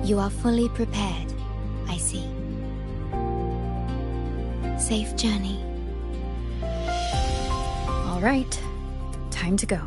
You are fully prepared, I see. Safe journey. All right, time to go.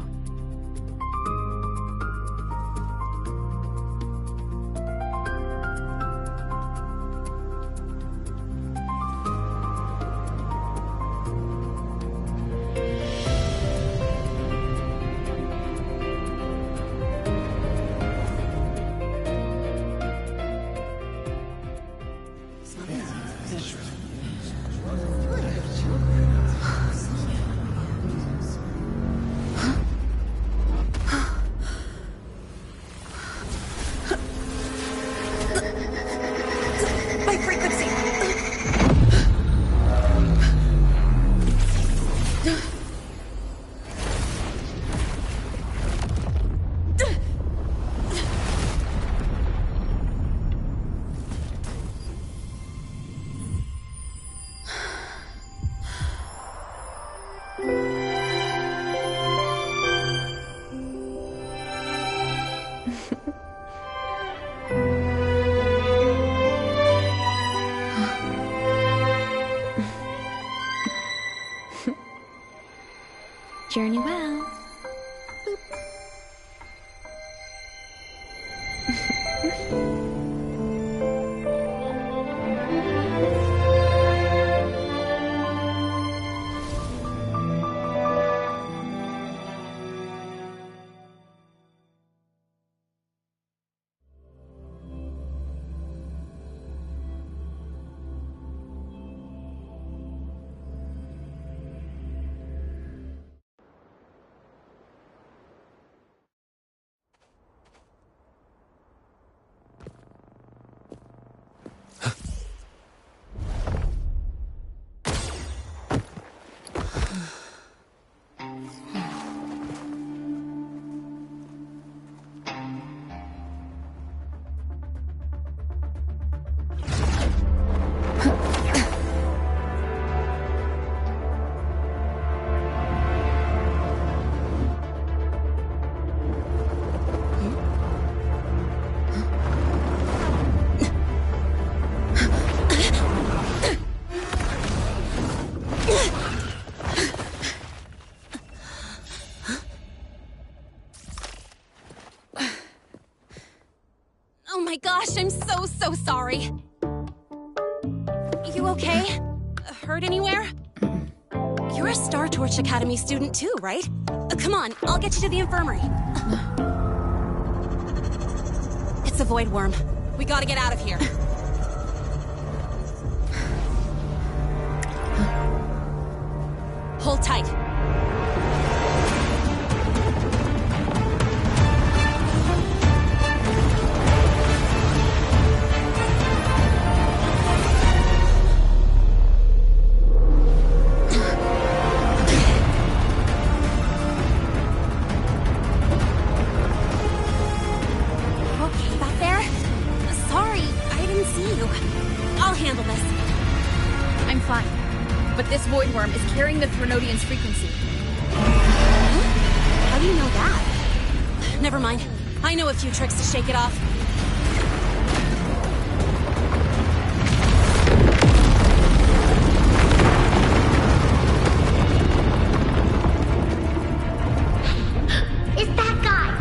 Journey well. Oh my gosh, I'm so sorry. You okay? Hurt anywhere? You're a Startorch Academy student too, right? Come on, I'll get you to the infirmary. It's a void worm. We gotta get out of here. Hold tight. Carrying the Threnodian's frequency. How do you know that? Never mind. I know a few tricks to shake it off. It's that guy!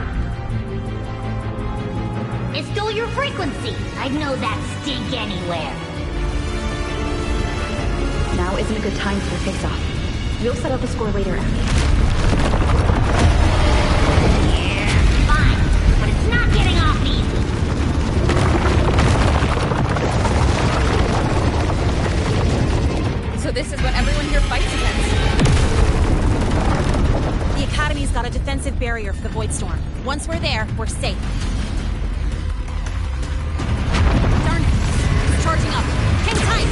It stole your frequency! I'd know that stink anywhere. Now isn't a good time for a face-off. We'll settle the score later, Abby. Yeah, fine. But it's not getting off easy. So this is what everyone here fights against. The Academy's got a defensive barrier for the Void Storm. Once we're there, we're safe. Darn it. It's charging up. Hang tight!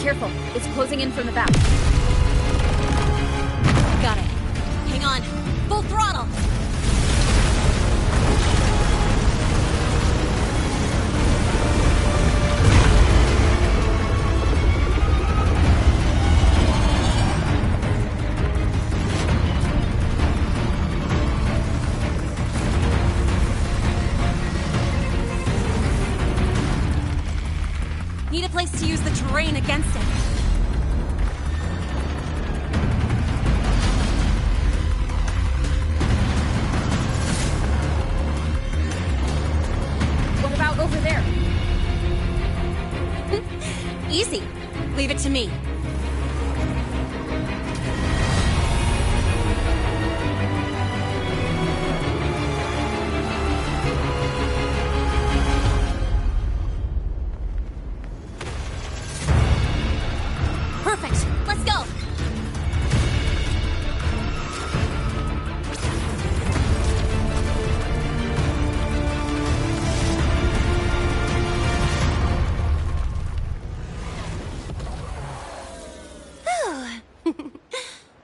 Careful, it's closing in from the back. Got it. Hang on. Full throttle! Need a place to use the terrain against it. What about over there? Easy. Leave it to me. Perfect. Let's go.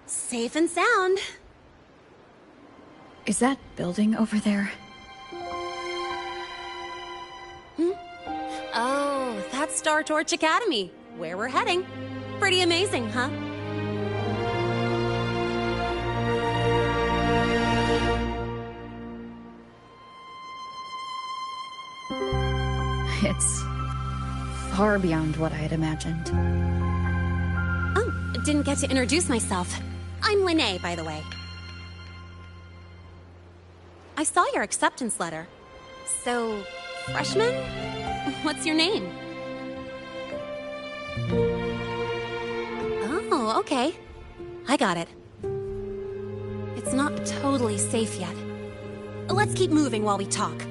Safe and sound. Is that building over there? Oh, that's Startorch Academy, where we're heading. Pretty amazing, huh? It's far beyond what I had imagined. Oh, didn't get to introduce myself. I'm Linnea, by the way. I saw your acceptance letter. So, freshman? What's your name? Oh, okay. I got it. It's not totally safe yet. Let's keep moving while we talk.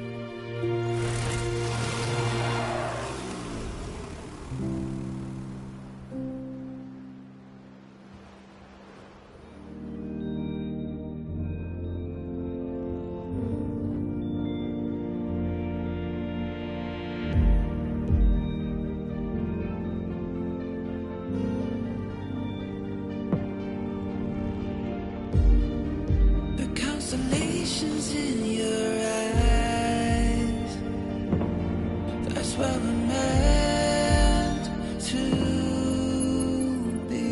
Constellations in your eyes. That's where we're meant to be.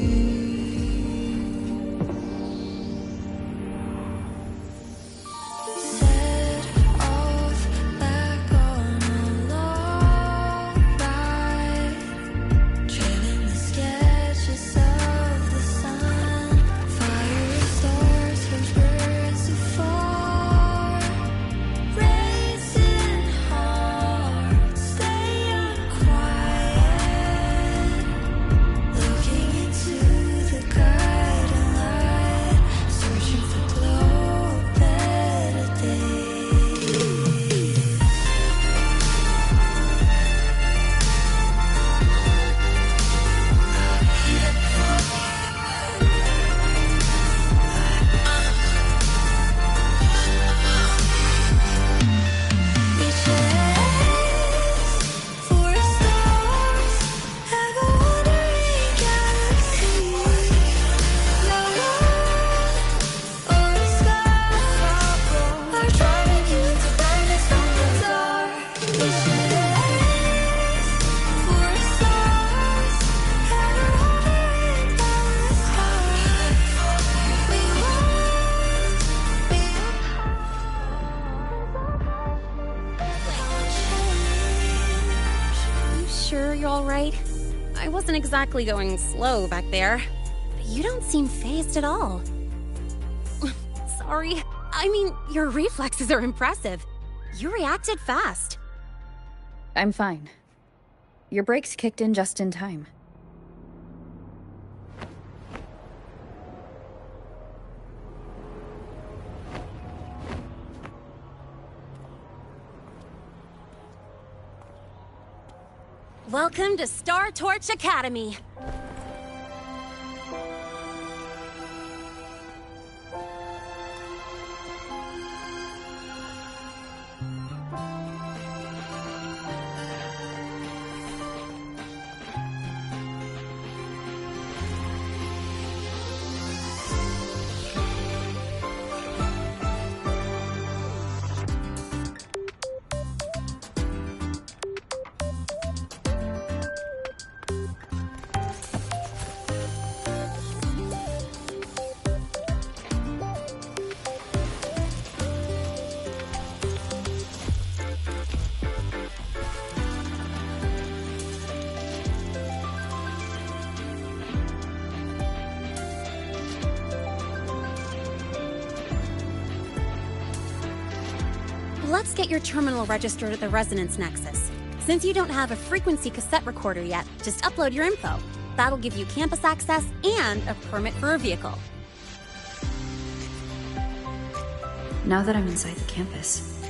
Set off back on a long ride, trailing the sketches of the sun. Fire stars from birds afar, racing hard, staying quiet, looking into the guiding light, searching for glow of better days. We chase for stars, have a wandering galaxy. No one or a sky are driving you to brightness from the dark. We chase for stars, have a wandering galaxy. We won't be You sure you're all right? I wasn't exactly going slow back there. But you don't seem fazed at all. Sorry. I mean, your reflexes are impressive. You reacted fast. I'm fine. Your brakes kicked in just in time. Welcome to Startorch Academy. let's get your terminal registered at the Resonance Nexus. Since you don't have a frequency cassette recorder yet, just upload your info. That'll give you campus access and a permit for a vehicle. Now that I'm inside the campus,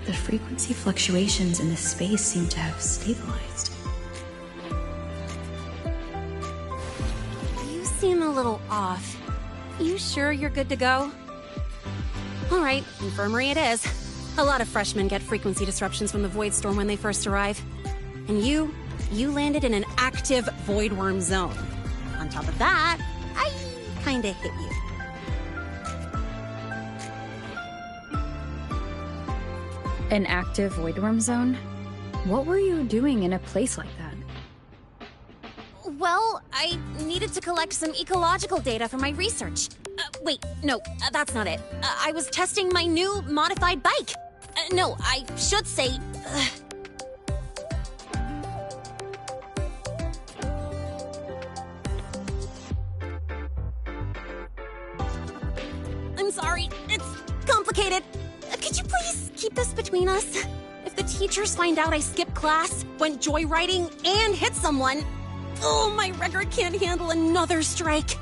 the frequency fluctuations in this space seem to have stabilized. You seem a little off. You sure you're good to go? All right, infirmary it is. A lot of freshmen get frequency disruptions from the Void Storm when they first arrive. And you landed in an active Void Worm zone. On top of that, I kinda hit you. An active voidworm zone? What were you doing in a place like that? Well, I needed to collect some ecological data for my research. Wait, no, that's not it. I was testing my new modified bike. No, I should say... I'm sorry, it's complicated. Could you please keep this between us? If the teachers find out I skipped class, went joyriding, and hit someone... Oh, my record can't handle another strike.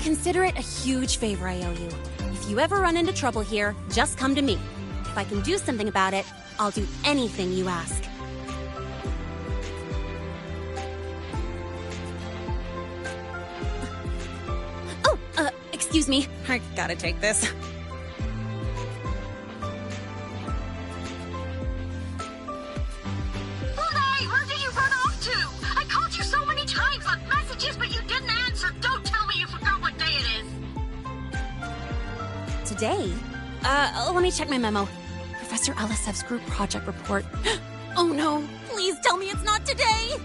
Consider it a huge favor I owe you. If you ever run into trouble here, just come to me. If I can do something about it, I'll do anything you ask. Oh, excuse me. I gotta take this. Hey, where did you run off to? I called you so many times, left messages, but you didn't answer. Don't tell me you forgot what day it is. Today? Let me check my memo. Professor Elisev's group project report. Oh no, please tell me it's not today!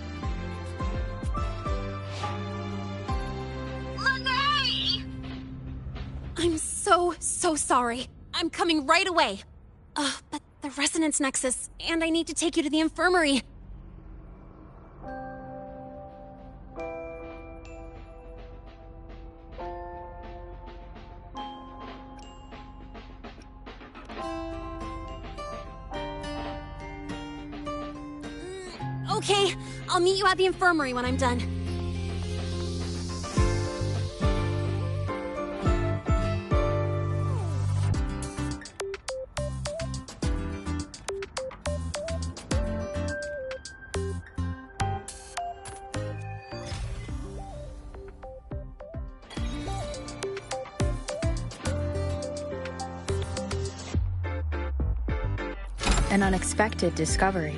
Lene! I'm so sorry. I'm coming right away. But the Resonance Nexus, and I need to take you to the infirmary. Okay, I'll meet you at the infirmary when I'm done. An unexpected discovery.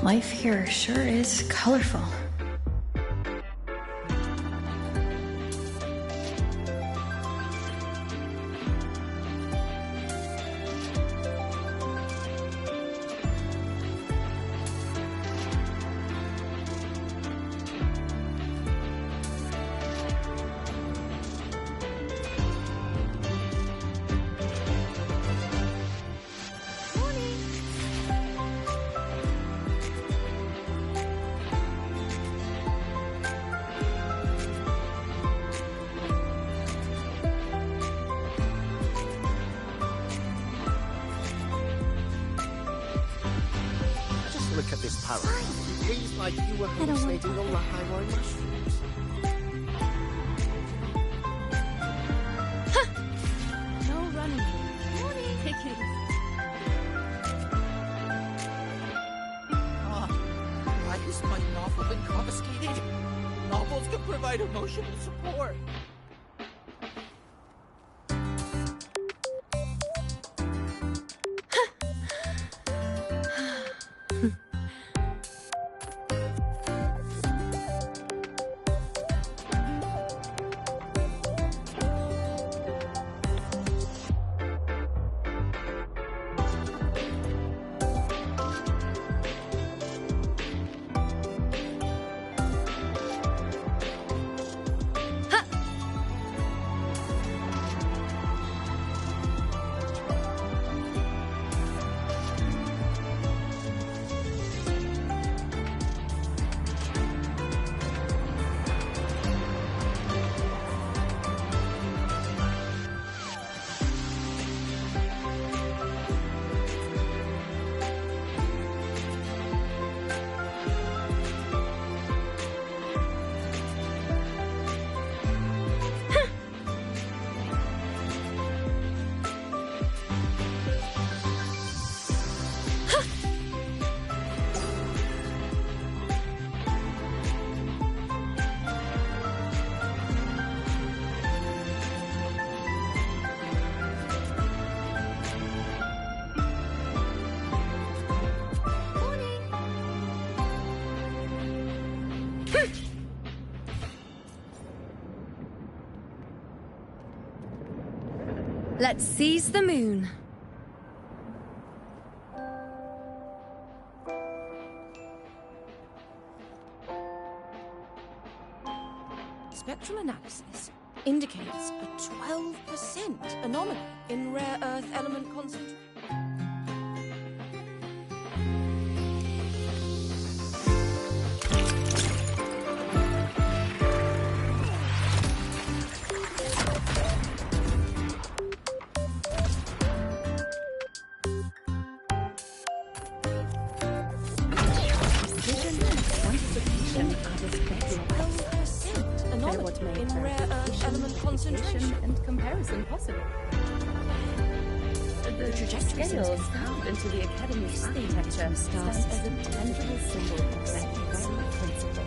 Life here sure is colorful. Just look at this parrot. It behaves like you were hallucinating all the high-roy mushrooms. No running. Morning. Take it easy. Why has my novel been confiscated? Novels can provide emotional support. Let's seize the moon. Spectrum analysis indicates a 12% anomaly in rare earth element concentration. In rare earth element concentration and comparison possible. The trajectory scales carved into the Academy's architecture stand as a tangible symbol of that very principle.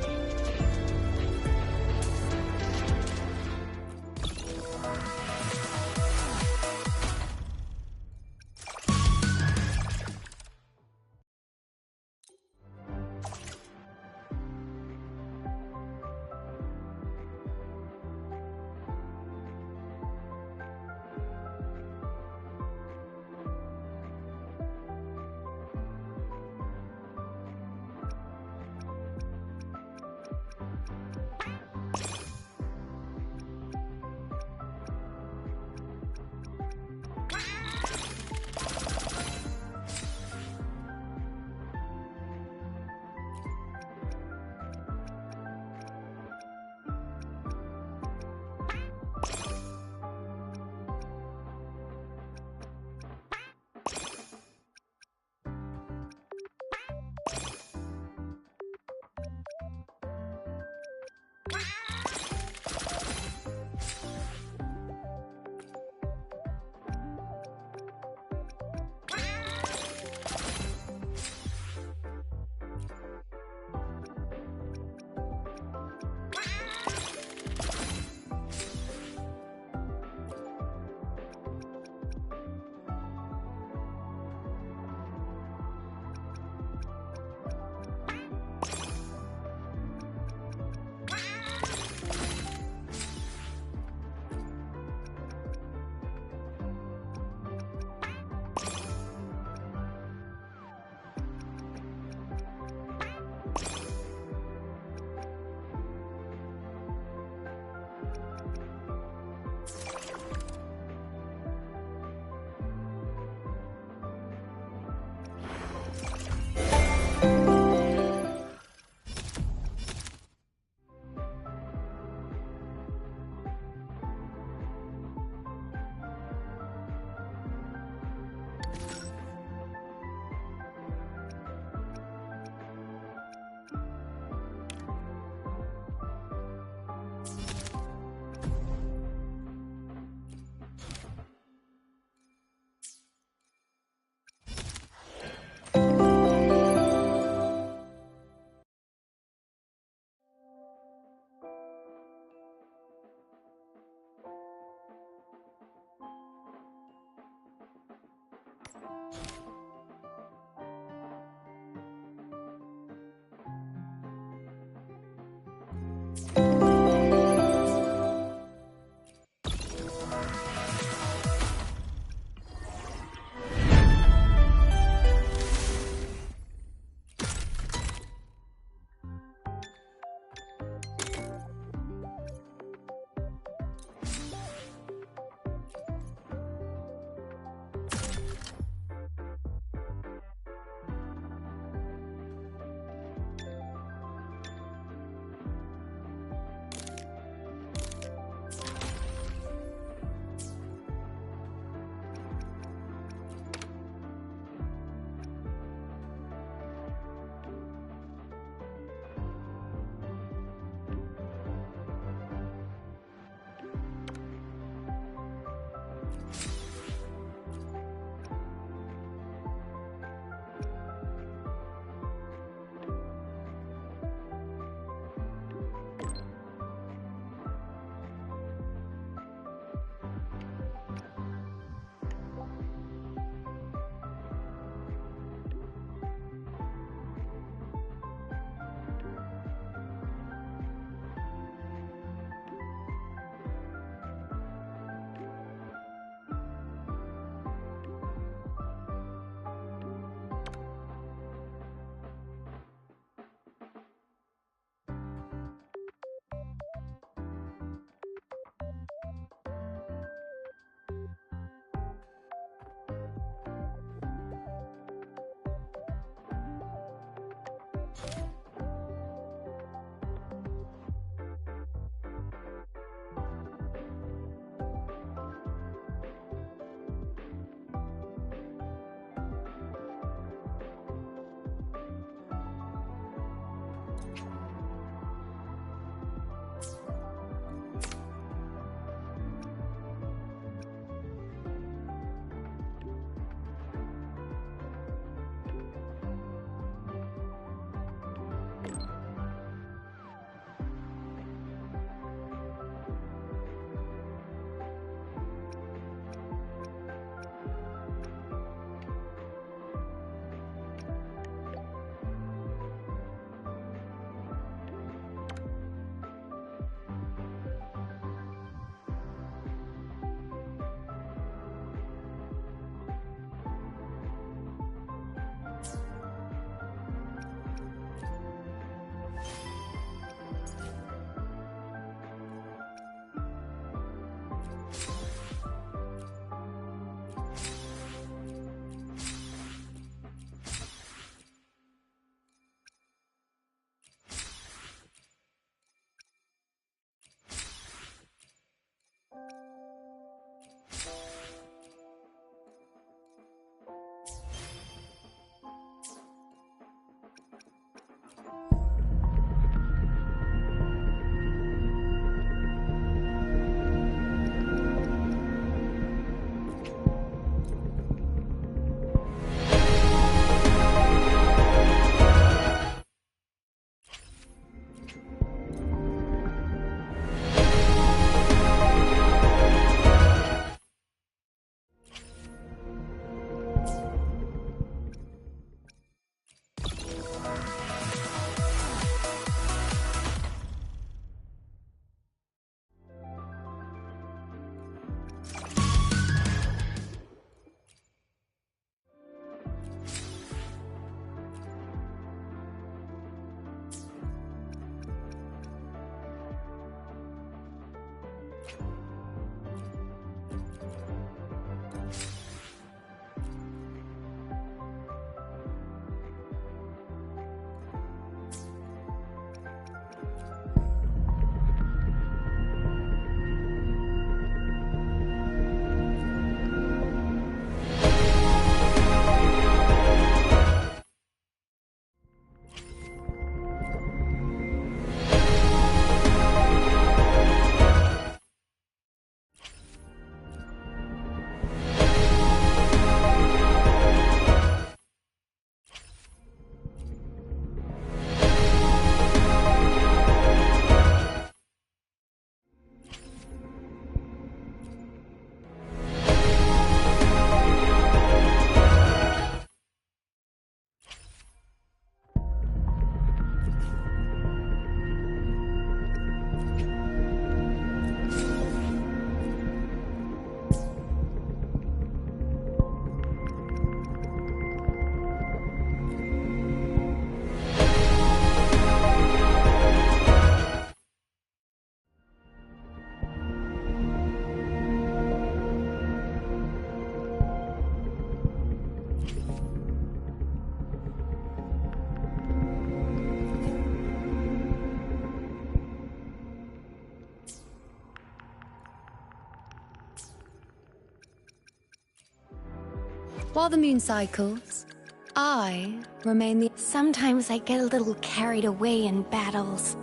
While the moon cycles, I remain the... Sometimes I get a little carried away in battles.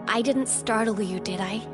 I didn't startle you, did I?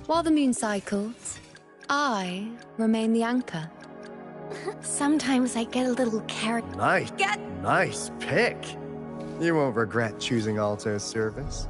While the moon cycles, I remain the anchor. Sometimes I get a little carried. Nice pick. You won't regret choosing Alto's service.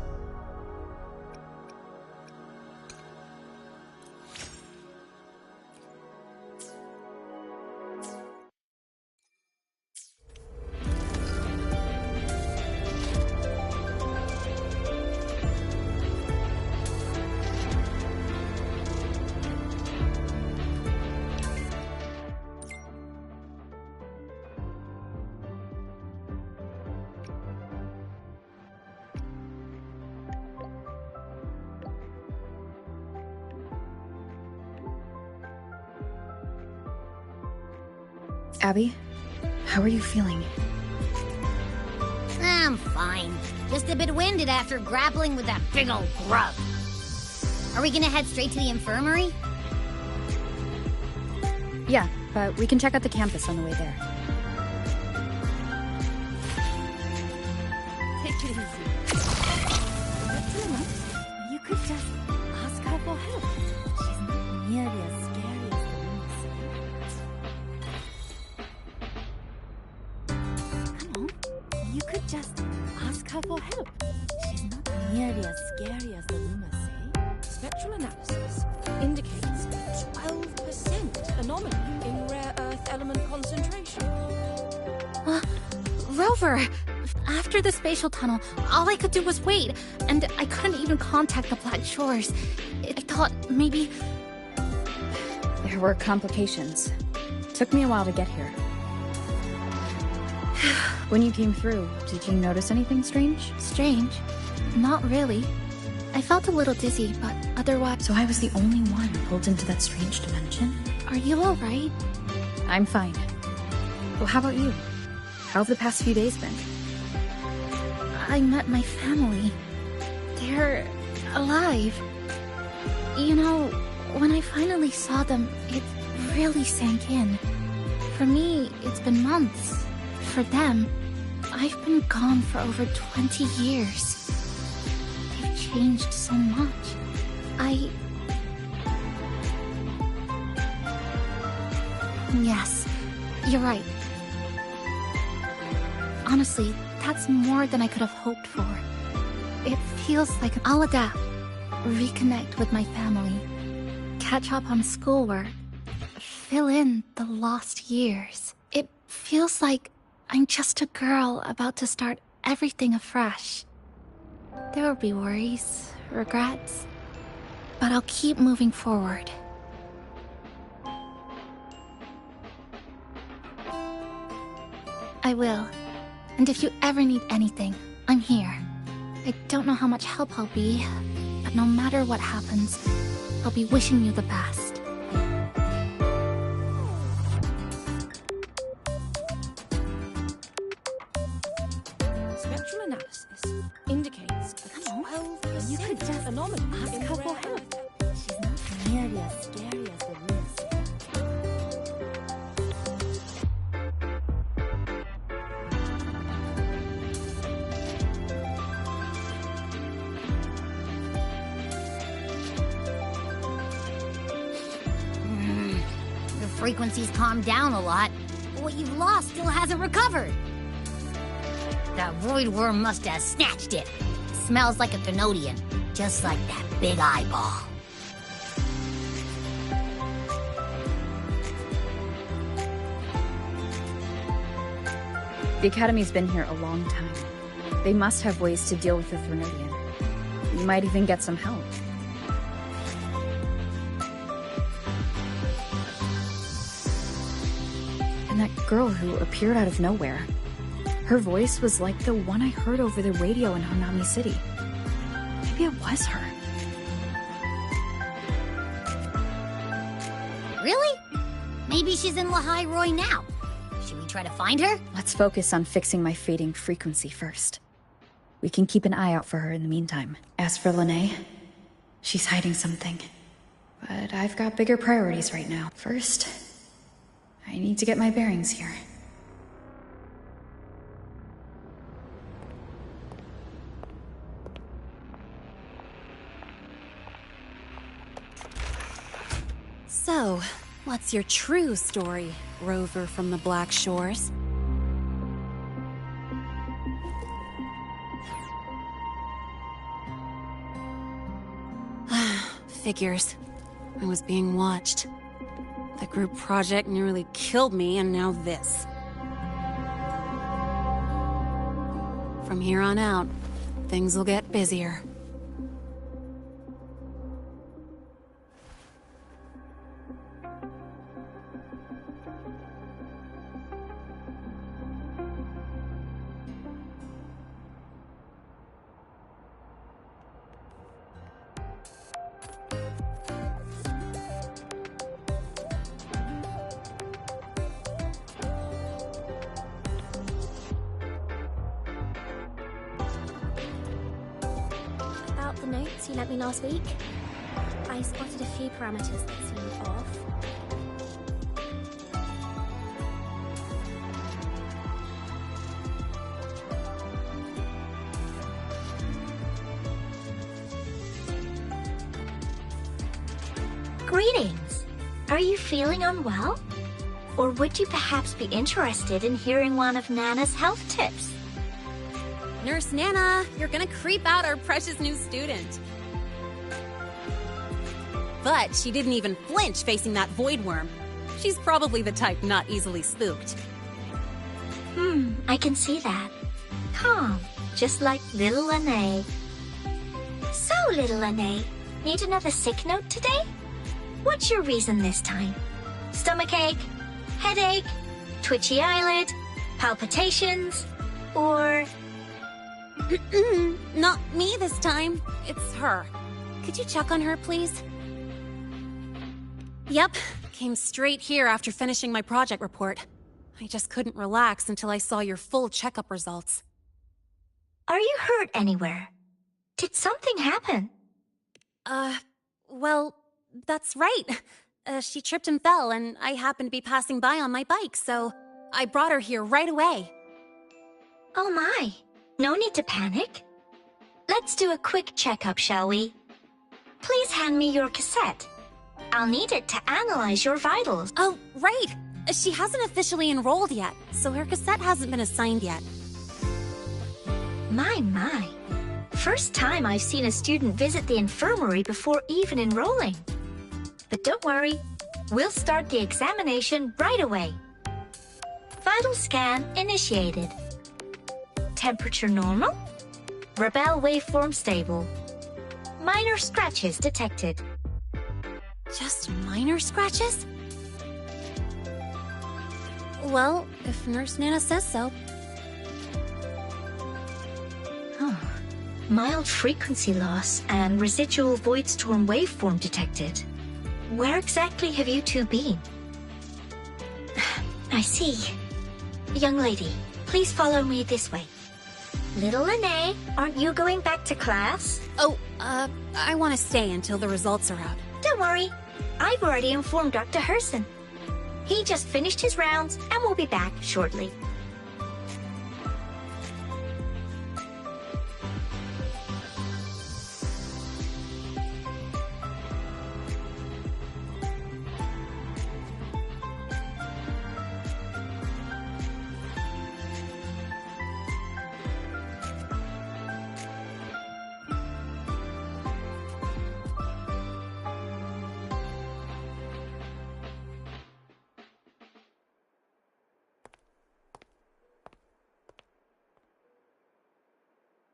Abby, how are you feeling? I'm fine. Just a bit winded after grappling with that big old grub. Are we gonna head straight to the infirmary? Yeah, but we can check out the campus on the way there. Take it easy. You could just ask her for help. She's not nearly as scary as the rumors say. Come on. You could just ask her for help. She's not nearly as scary as the rumors say. Spectral analysis indicates a 12% anomaly in rare earth element concentration. Rover! After the spatial tunnel, all I could do was wait, and I couldn't even contact the Black Shores. I thought maybe... There were complications. Took me a while to get here. When you came through, did you notice anything strange? Strange? Not really. I felt a little dizzy, but otherwise... So I was the only one pulled into that strange dimension? Are you alright? I'm fine. Well, how about you? How have the past few days been? I met my family. They're alive. You know, when I finally saw them, it really sank in. For me, it's been months. For them, I've been gone for over 20 years. They've changed so much. Yes, you're right. Honestly, that's more than I could have hoped for. It feels like I'll adapt, reconnect with my family, catch up on schoolwork, fill in the lost years. It feels like I'm just a girl about to start everything afresh. There will be worries, regrets, but I'll keep moving forward. I will. And if you ever need anything, I'm here. I don't know how much help I'll be, but no matter what happens, I'll be wishing you the best. Spectral analysis indicates a 12% You could just anomaly ask in her rare for help. earth. She's not nearly as scary as the rumors say. The frequency's calmed down a lot, but what you've lost still hasn't recovered. That void worm must have snatched it. Smells like a Thenodian, just like that big eyeball. The Academy's been here a long time. They must have ways to deal with the Thenodian. You might even get some help. And that girl who appeared out of nowhere. Her voice was like the one I heard over the radio in Honami City. Maybe it was her. Really? Maybe she's in Lahai Roy now. Should we try to find her? Let's focus on fixing my fading frequency first. We can keep an eye out for her in the meantime. As for Lene, she's hiding something. But I've got bigger priorities right now. First, I need to get my bearings here. So, what's your true story, Rover from the Black Shores? Figures. I was being watched. The group project nearly killed me, and now this. From here on out, things will get busier. the notes you lent me last week? I spotted a few parameters that seemed off. Greetings. Are you feeling unwell? Or would you perhaps be interested in hearing one of Nana's health tips? Nurse Nana, you're gonna creep out our precious new student. But she didn't even flinch facing that void worm. She's probably the type not easily spooked. I can see that. Calm, just like little Lene. So, little Lene, need another sick note today? What's your reason this time? Stomachache? Headache? Twitchy eyelid? Palpitations? Or... Not me this time. It's her. Could you check on her, please? Yep. Came straight here after finishing my project report. I just couldn't relax until I saw your full checkup results. Are you hurt anywhere? Did something happen? Well, that's right. She tripped and fell, and I happened to be passing by on my bike, so I brought her here right away. Oh my. No need to panic. Let's do a quick checkup, shall we? Please hand me your cassette. I'll need it to analyze your vitals. Oh, right. She hasn't officially enrolled yet, so her cassette hasn't been assigned yet. My. First time I've seen a student visit the infirmary before even enrolling. But don't worry, we'll start the examination right away. Vital scan initiated. Temperature normal. Rebel waveform stable. Minor scratches detected. Just minor scratches? Well, if Nurse Nana says so. Mild frequency loss and residual void storm waveform detected. Where exactly have you two been? I see. Young lady, please follow me this way. Little Lene, aren't you going back to class? Oh, I want to stay until the results are out. Don't worry. I've already informed Dr. Herson. He just finished his rounds and will be back shortly.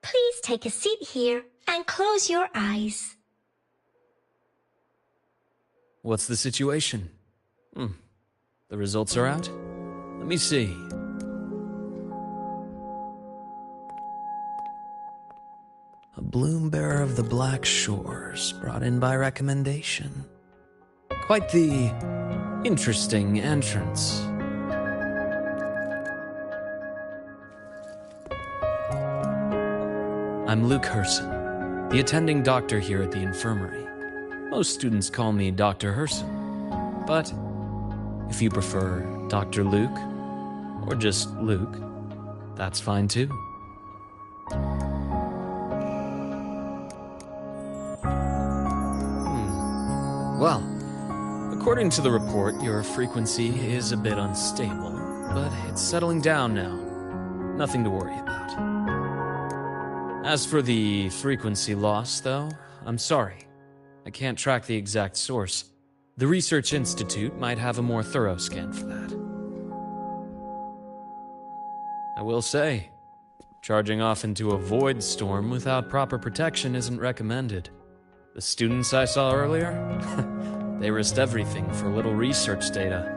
Please take a seat here and close your eyes. What's the situation? The results are out? Let me see. A bloom bearer of the Black Shores, brought in by recommendation. Quite the interesting entrance. I'm Luke Herson, the attending doctor here at the infirmary. Most students call me Dr. Herson, but if you prefer Dr. Luke, or just Luke, that's fine too. Well, according to the report, your frequency is a bit unstable, but it's settling down now. Nothing to worry about. As for the frequency loss, though, I'm sorry. I can't track the exact source. The Research Institute might have a more thorough scan for that. I will say, charging off into a void storm without proper protection isn't recommended. The students I saw earlier, they risked everything for a little research data.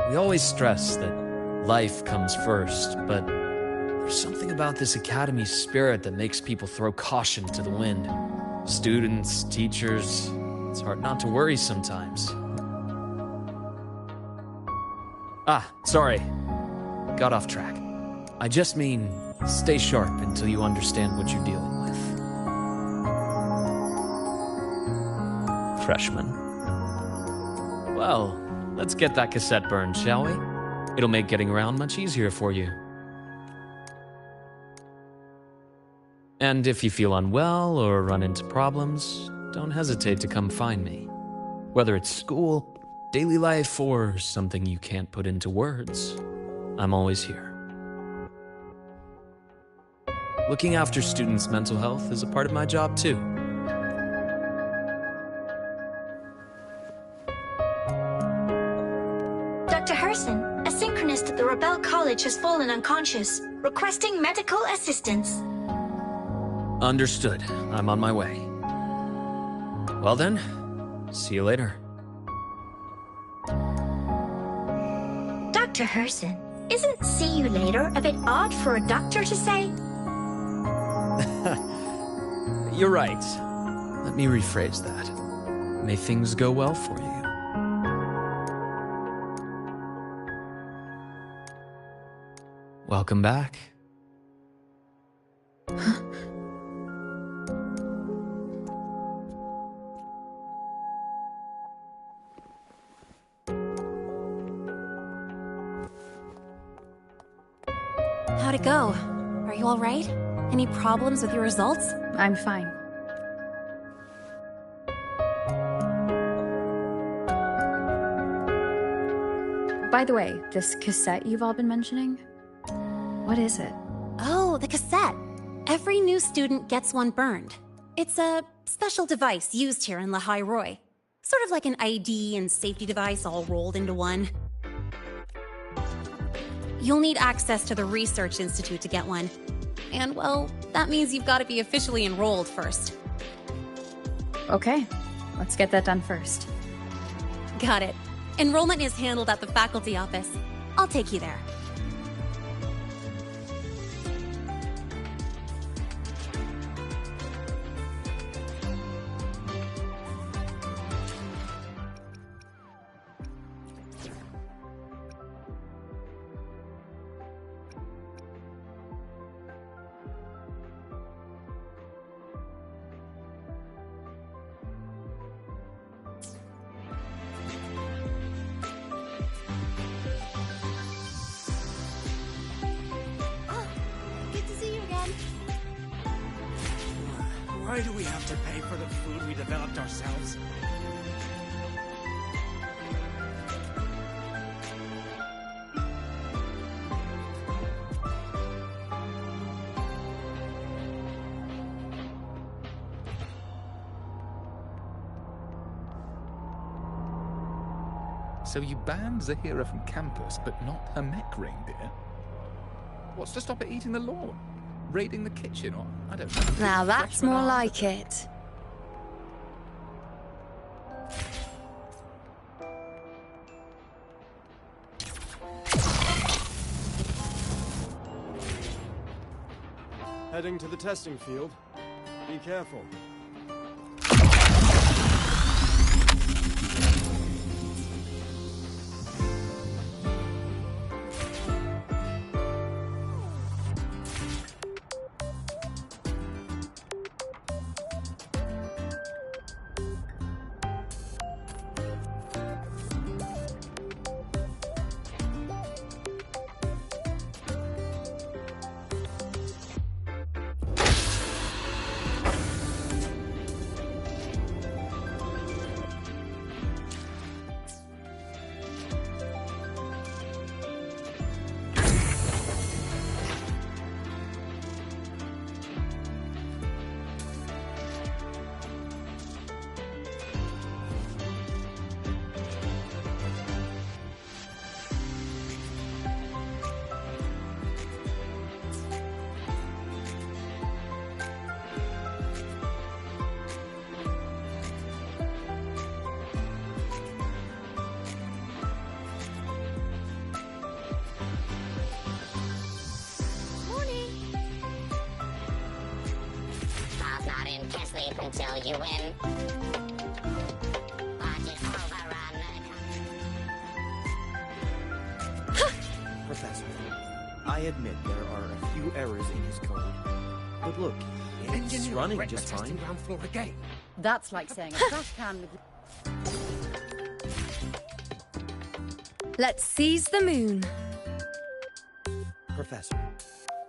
We always stress that life comes first, but there's something about this academy spirit that makes people throw caution to the wind. Students, teachers, it's hard not to worry sometimes. Sorry. Got off track. I just mean, Stay sharp until you understand what you're dealing with. Freshman. Well, let's get that cassette burned, shall we? It'll make getting around much easier for you. And if you feel unwell or run into problems, don't hesitate to come find me. Whether it's school, daily life, or something you can't put into words, I'm always here. Looking after students' mental health is a part of my job too. Dr. Herson, a synchronist at the Rebel College has fallen unconscious, requesting medical assistance. Understood. I'm on my way. Well then, see you later. Dr. Herson, isn't "see you later" a bit odd for a doctor to say? You're right. Let me rephrase that. May things go well for you. Welcome back. How'd it go? Are you all right? Any problems with your results? I'm fine. By the way, this cassette you've all been mentioning, what is it? Oh, the cassette. Every new student gets one burned. It's a special device used here in Lehigh Roy. Sort of like an ID and safety device all rolled into one. You'll need access to the Research Institute to get one. And, well, that means you've got to be officially enrolled first. Okay, let's get that done first. Got it. Enrollment is handled at the faculty office. I'll take you there. Why do we have to pay for the food we developed ourselves? So you banned Zahira from campus, but not her mech reindeer? What's to stop it eating the lawn? Raiding the kitchen, or I don't know. Now that's more like it. Heading to the testing field. Be careful. Until you win. Party overrun. Professor, I I admit there are a few errors in his code. But look, it's running just fine. Ground floor again. That's like saying a trash can with... Let's seize the moon. Professor,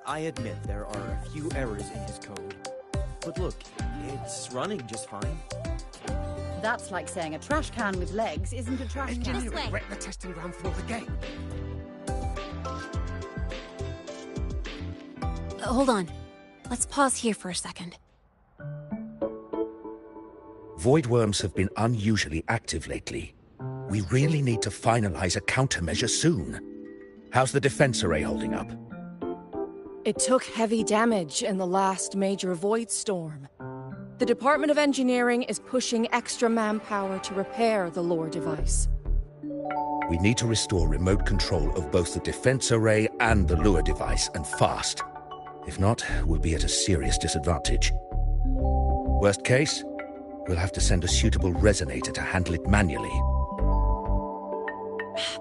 I admit there are a few errors in his code. But look, it's running just fine. That's like saying a trash can with legs isn't a trash can. Engineering, wreck the testing ground floor again. Hold on. Let's pause here for a second. Void worms have been unusually active lately. We really need to finalize a countermeasure soon. How's the defense array holding up? It took heavy damage in the last major void storm. The Department of Engineering is pushing extra manpower to repair the lore device. We need to restore remote control of both the defense array and the lure device, and fast. If not, we'll be at a serious disadvantage. Worst case, we'll have to send a suitable resonator to handle it manually.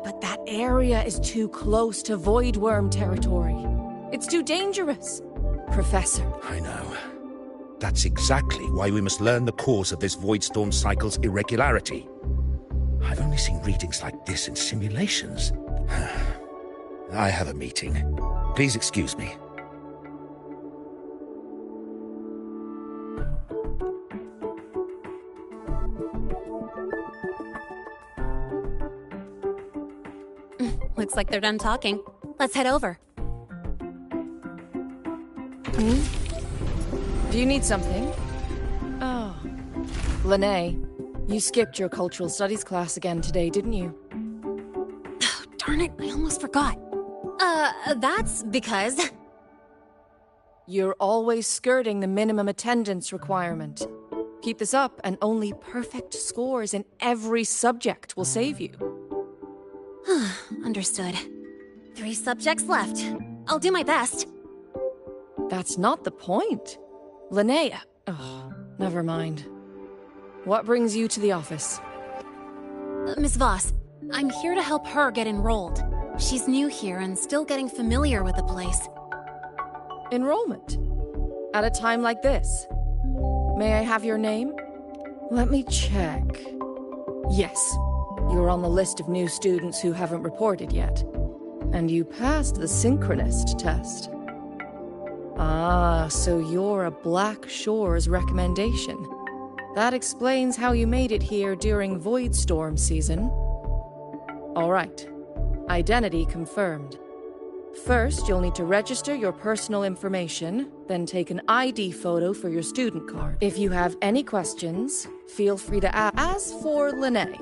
But that area is too close to void worm territory. It's too dangerous, Professor. I know. That's exactly why we must learn the cause of this void storm cycle's irregularity. I've only seen readings like this in simulations. I have a meeting. Please excuse me. Looks like they're done talking. Let's head over. Do you need something? Oh. Lene, you skipped your cultural studies class again today, didn't you? Oh, darn it, I almost forgot. That's because... You're always skirting the minimum attendance requirement. Keep this up, and only perfect scores in every subject will save you. Understood. 3 subjects left. I'll do my best. That's not the point. Linnea. Oh, never mind. What brings you to the office? Miss Voss, I'm here to help her get enrolled. She's new here and still getting familiar with the place. Enrollment? At a time like this? May I have your name? Let me check. Yes, you're on the list of new students who haven't reported yet. And you passed the synchronist test. Ah, so you're a Black Shores recommendation. That explains how you made it here during Void Storm season. All right. Identity confirmed. First, you'll need to register your personal information, then take an ID photo for your student card. If you have any questions, feel free to ask. As for Lene...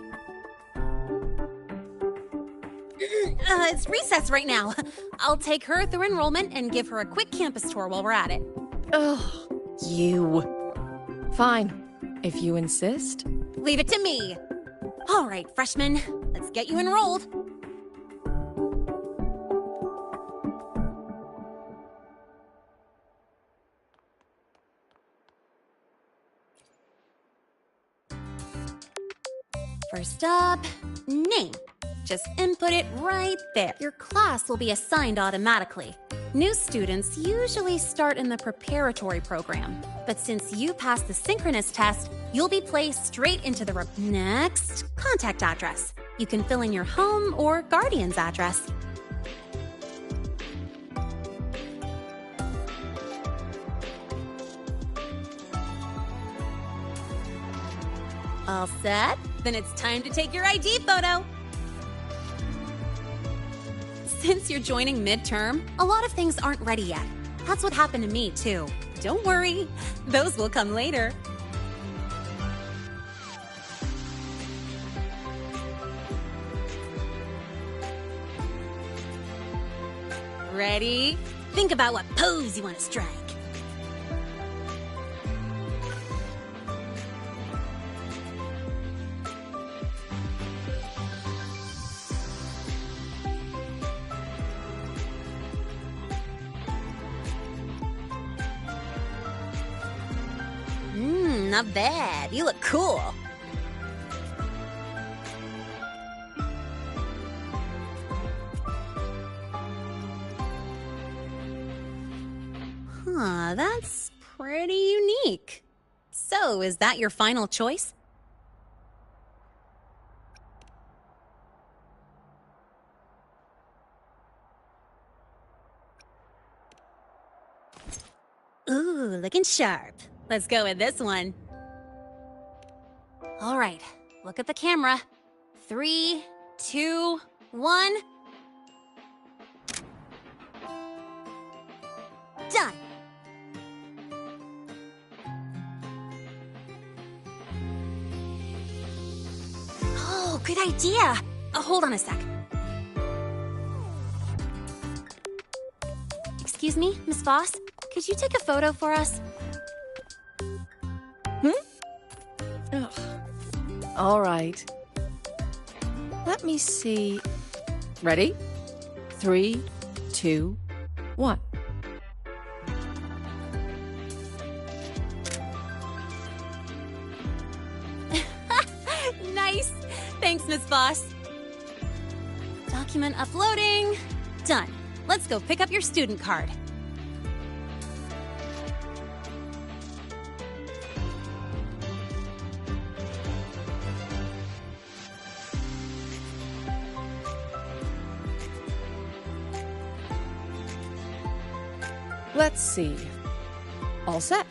It's recess right now. I'll take her through enrollment and give her a quick campus tour while we're at it. Ugh, you. Fine, if you insist. Leave it to me. All right, freshmen, let's get you enrolled. First up, name. Just input it right there. Your class will be assigned automatically. New students usually start in the preparatory program, but since you passed the synchronous test, you'll be placed straight into the next contact address. You can fill in your home or guardian's address. All set? Then it's time to take your ID photo. Since you're joining midterm, a lot of things aren't ready yet. That's what happened to me, too. Don't worry, those will come later. Ready? Think about what pose you want to strike. Not bad. You look cool. Ah, that's pretty unique. So, is that your final choice? Ooh, looking sharp. Let's go with this one. All right, look at the camera. 3, 2, 1. Done. Oh, good idea. Hold on a sec. Excuse me, Miss Voss? Could you take a photo for us? Ugh. All right. Let me see. Ready? 3, 2, 1. Nice. Thanks, Miss Voss. Document uploading. Done. Let's go pick up your student card. Let's see. All set.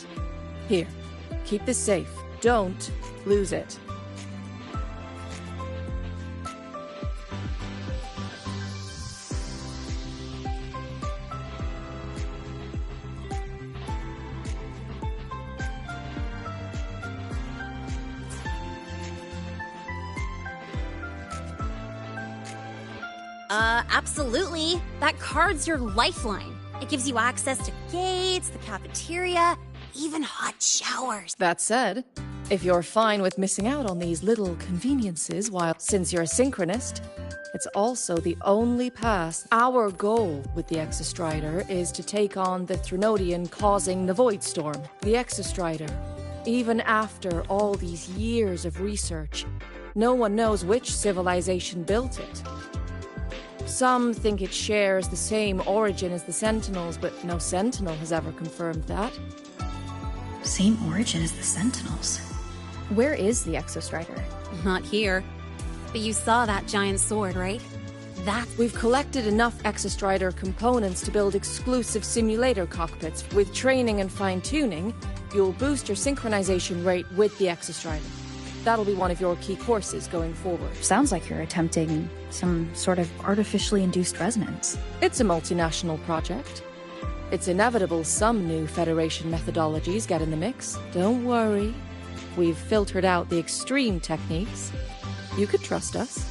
Here, keep this safe. Don't lose it. Absolutely. That card's your lifeline. It gives you access to gates, the cafeteria, even hot showers. That said, if you're fine with missing out on these little conveniences since you're a synchronist, it's also the only pass. Our goal with the Exostrider is to take on the Threnodian causing the Void Storm. The Exostrider, even after all these years of research, no one knows which civilization built it. Some think it shares the same origin as the Sentinels, but no Sentinel has ever confirmed that. Same origin as the Sentinels. Where is the Exostrider? Not here. But you saw that giant sword, right? We've collected enough Exostrider components to build exclusive simulator cockpits. With training and fine-tuning, you'll boost your synchronization rate with the Exostrider. That'll be one of your key courses going forward. Sounds like you're attempting some sort of artificially induced resonance. It's a multinational project. It's inevitable some new Federation methodologies get in the mix. Don't worry. We've filtered out the extreme techniques. You could trust us.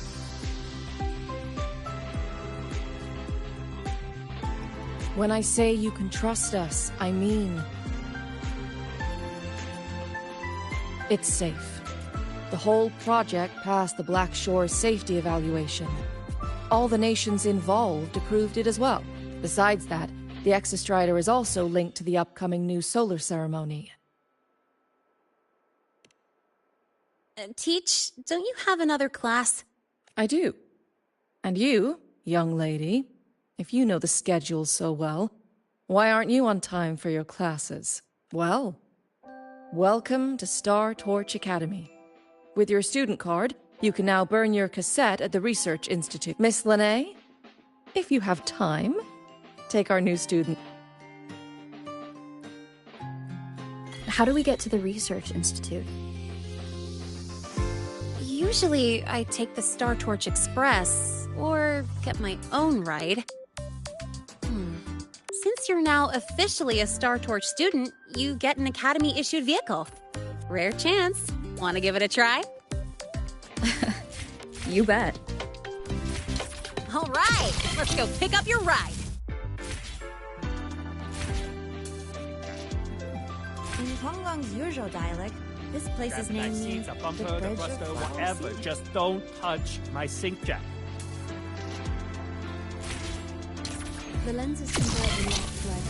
When I say you can trust us, I mean it's safe. The whole project passed the Black Shore safety evaluation. All the nations involved approved it as well. Besides that, the Exostrider is also linked to the upcoming new solar ceremony. Teach, don't you have another class? I do. And you, young lady, if you know the schedule so well, why aren't you on time for your classes? Well, welcome to Startorch Academy. With your student card, you can now burn your cassette at the Research Institute. Miss Lene, if you have time, take our new student. How do we get to the Research Institute? Usually, I take the Startorch Express, or get my own ride. Since you're now officially a Startorch student, you get an Academy-issued vehicle. Rare chance. Want to give it a try? You bet. All right, let's go pick up your ride. In Tonglong's usual dialect, this place's name means the bridge of flowers. Whatever, just don't touch my sink jack. The lenses convert the light thread.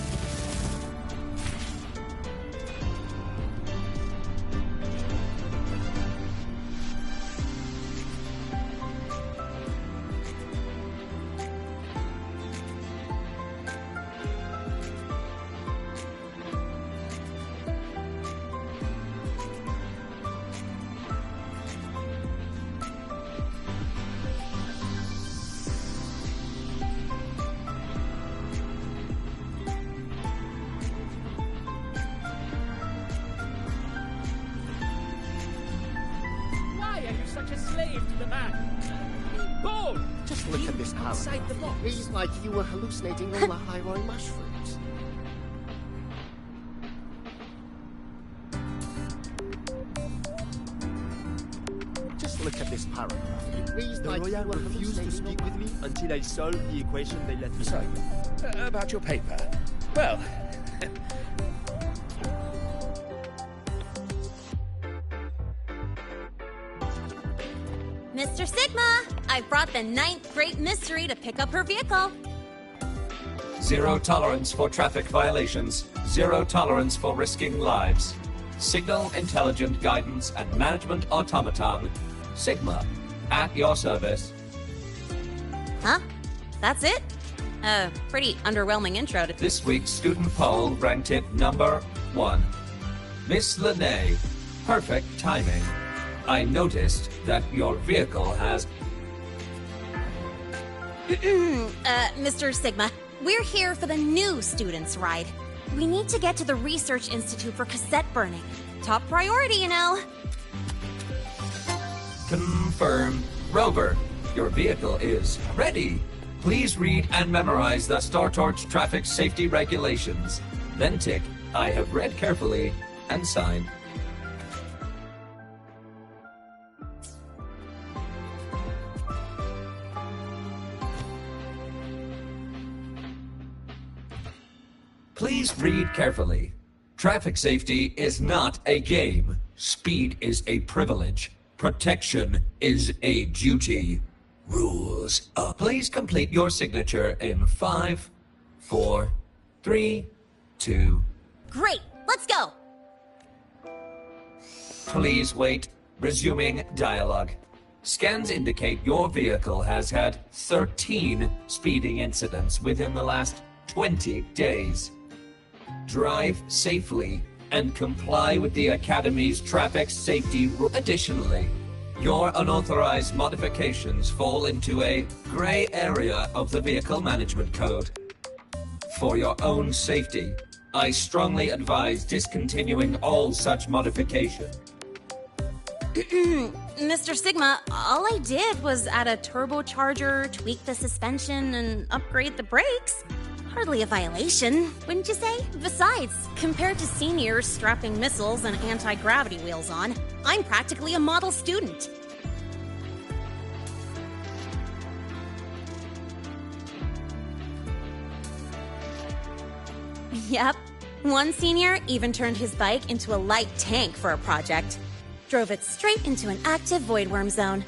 Go! Just look at this outside paragraph. the box. It reads like you were hallucinating all the high-roy mushrooms. Just look at this paragraph. It reads The like you lawyer were refused to hallucinating speak all with me until I solved the equation they let me So, about your paper. Well, Mr. Sigma, I brought the 9th Great Mystery to pick up her vehicle. Zero tolerance for traffic violations. Zero tolerance for risking lives. Signal intelligent guidance and management automaton. Sigma, at your service. Huh? That's it? Pretty underwhelming intro to This week's student poll ranked it number 1. Miss Lene, perfect timing. I noticed that your vehicle has... Mr. Sigma, we're here for the new students' ride. We need to get to the Research Institute for cassette burning. Top priority, you know. Confirm. Rover, your vehicle is ready. Please read and memorize the Startorch traffic safety regulations. Then tick, I have read carefully, and sign. Please read carefully. Traffic safety is not a game. Speed is a privilege. Protection is a duty. Rules. Please complete your signature in 5, 4, 3, 2. Great, let's go. Please wait. Resuming dialogue. Scans indicate your vehicle has had 13 speeding incidents within the last 20 days. Drive safely and comply with the Academy's traffic safety rules. Additionally, your unauthorized modifications fall into a gray area of the Vehicle Management Code. For your own safety, I strongly advise discontinuing all such modification. Mr. Sigma, all I did was add a turbocharger, tweak the suspension, and upgrade the brakes. Hardly a violation, wouldn't you say? Besides, compared to seniors strapping missiles and anti-gravity wheels on, I'm practically a model student. Yep. One senior even turned his bike into a light tank for a project. Drove it straight into an active voidworm zone.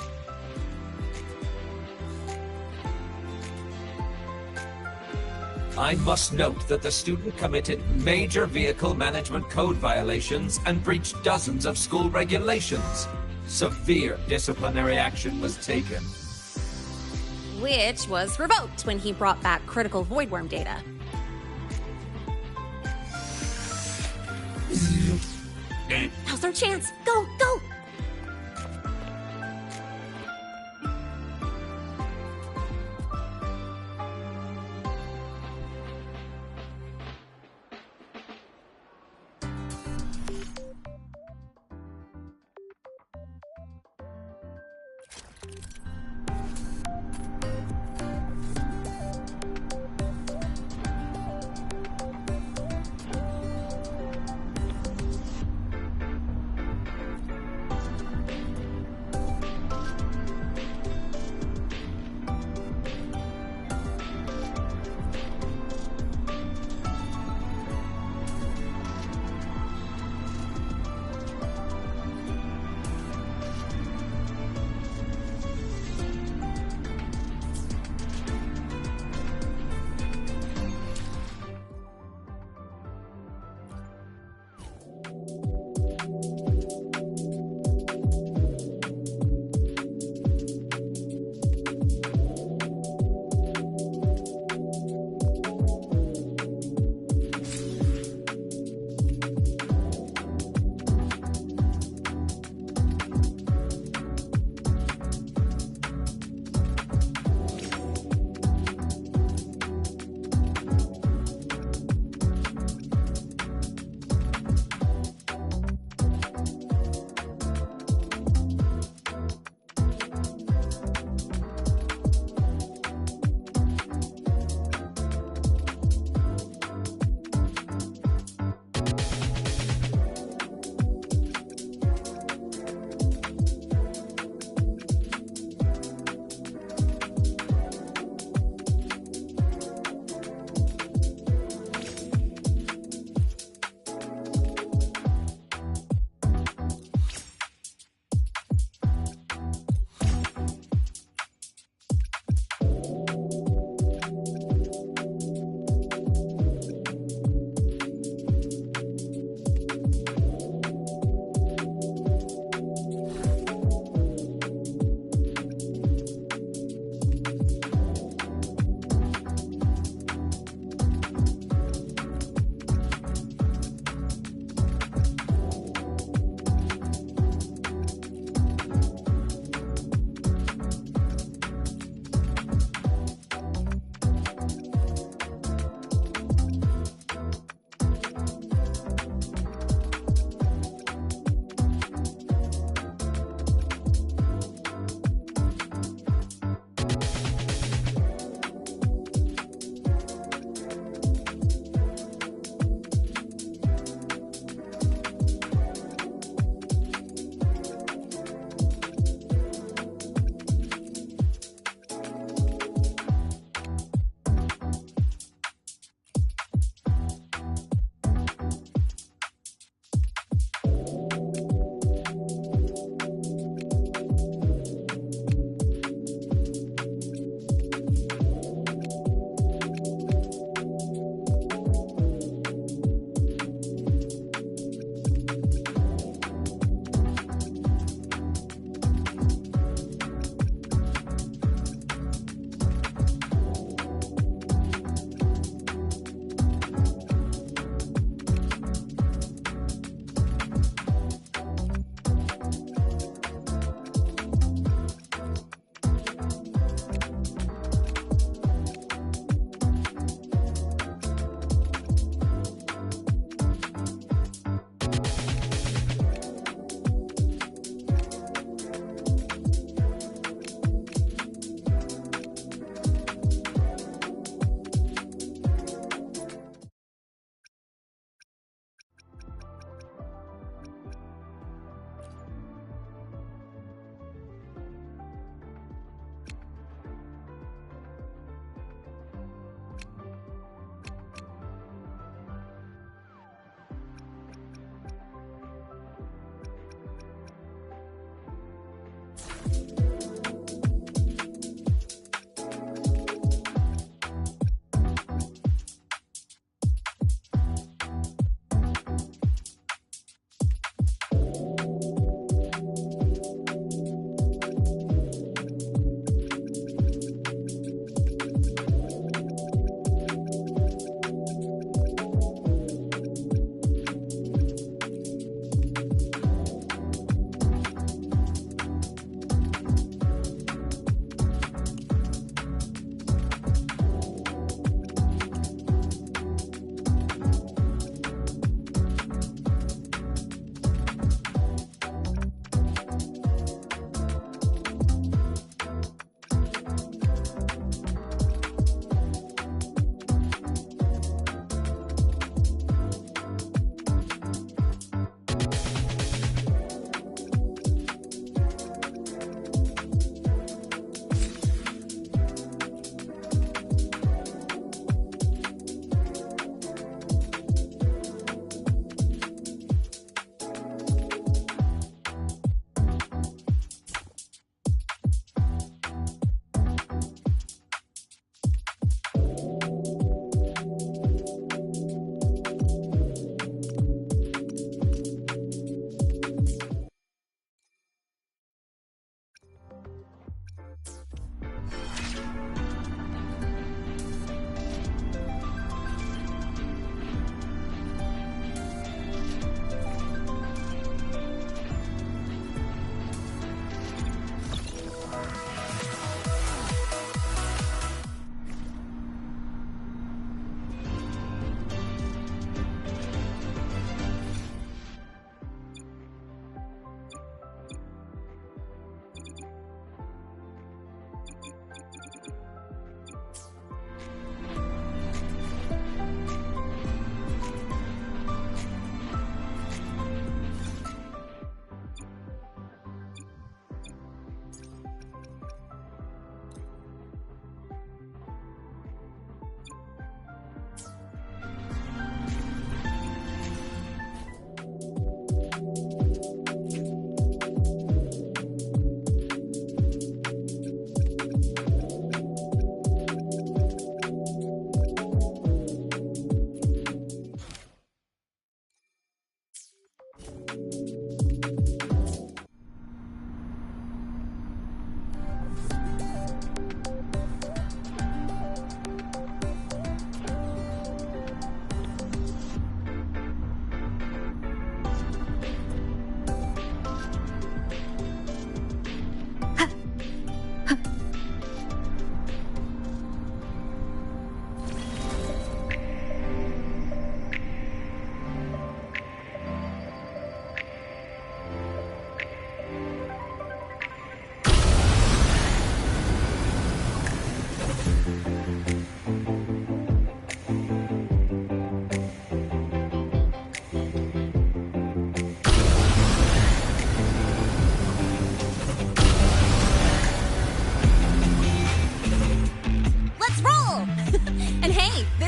I must note that the student committed major vehicle management code violations and breached dozens of school regulations. Severe disciplinary action was taken. Which was revoked when he brought back critical voidworm data. Now's our chance! Go, go!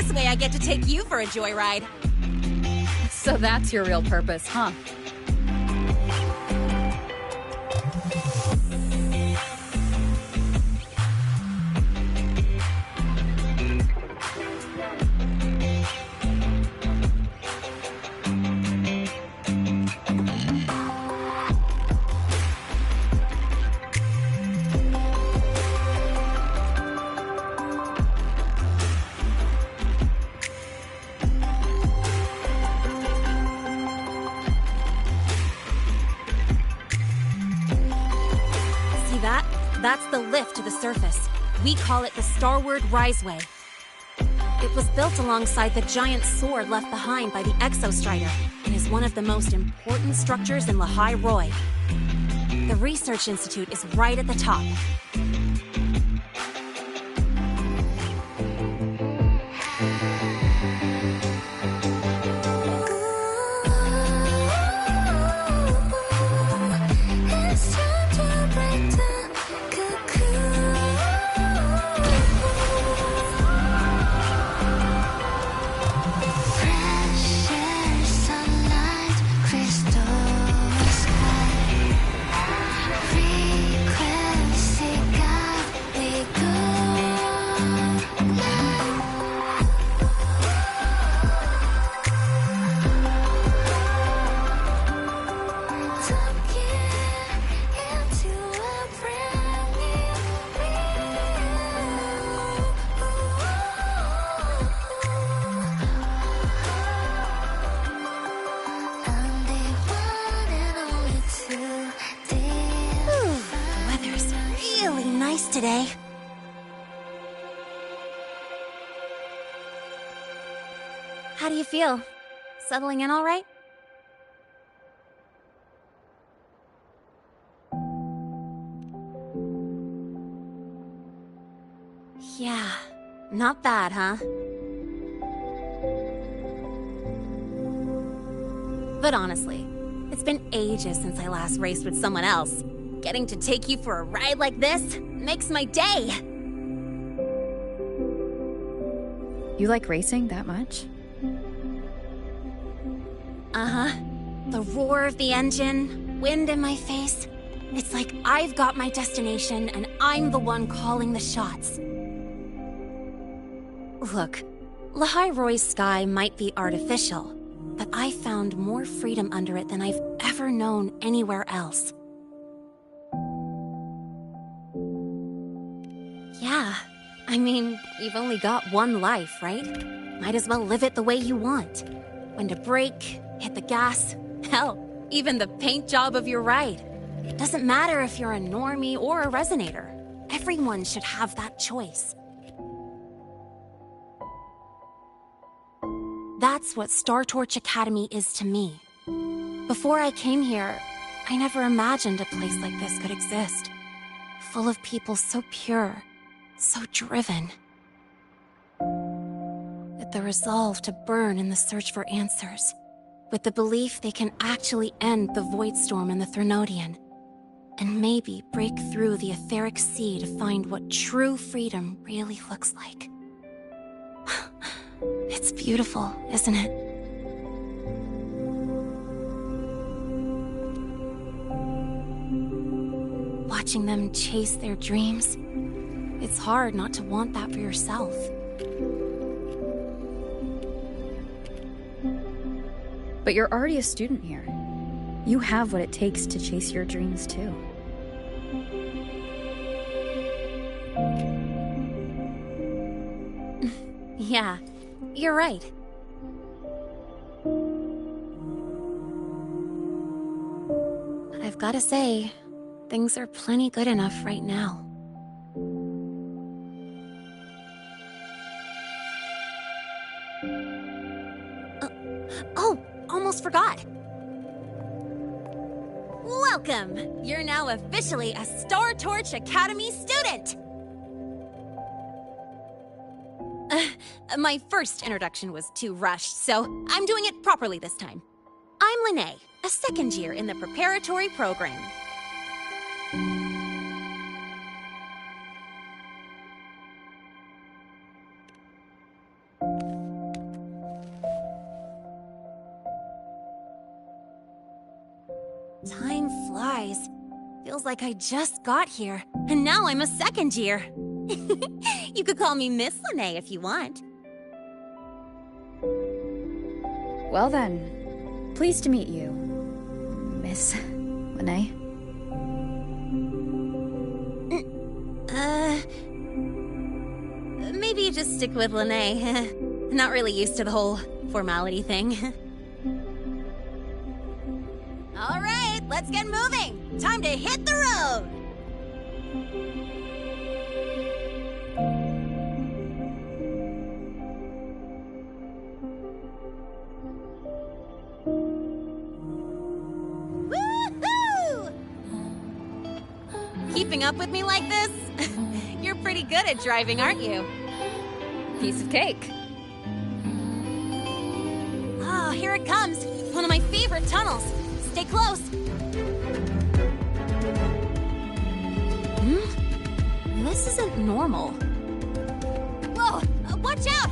This way I get to take you for a joyride. So that's your real purpose, huh? That's the lift to the surface. We call it the Starward Riseway. It was built alongside the giant sword left behind by the Exostrider and is one of the most important structures in Lehigh Roy. The Research Institute is right at the top. Today. How do you feel? Settling in all right? Yeah, not bad, huh? But honestly, it's been ages since I last raced with someone else. Getting to take you for a ride like this makes my day! You like racing that much? Uh-huh. The roar of the engine, wind in my face. It's like I've got my destination and I'm the one calling the shots. Look, Lehigh Roy's sky might be artificial, but I found more freedom under it than I've ever known anywhere else. Yeah, I mean, you've only got one life, right? Might as well live it the way you want. When to brake, hit the gas, hell, even the paint job of your ride. It doesn't matter if you're a normie or a resonator. Everyone should have that choice. That's what Startorch Academy is to me. Before I came here, I never imagined a place like this could exist. Full of people so pure, so driven. With the resolve to burn in the search for answers. With the belief they can actually end the Void Storm and the Threnodian. And maybe break through the etheric sea to find what true freedom really looks like. It's beautiful, isn't it? Watching them chase their dreams. It's hard not to want that for yourself. But you're already a student here. You have what it takes to chase your dreams, too. Yeah, you're right. But I've gotta say, things are plenty good enough right now. Oh, almost forgot. Welcome! You're now officially a Startorch Academy student! My first introduction was too rushed, so I'm doing it properly this time. I'm Lene, a second year in the preparatory program. eyes. Feels like I just got here, and now I'm a second year. You could call me Miss Lene if you want. Well then, pleased to meet you, Miss Lene. Maybe you just stick with Lene. Not really used to the whole formality thing. All right, let's get moving. Time to hit the road. Woohoo! Keeping up with me like this? You're pretty good at driving, aren't you? Piece of cake. Oh, here it comes. One of my favorite tunnels. Stay close. This isn't normal. Whoa! Watch out!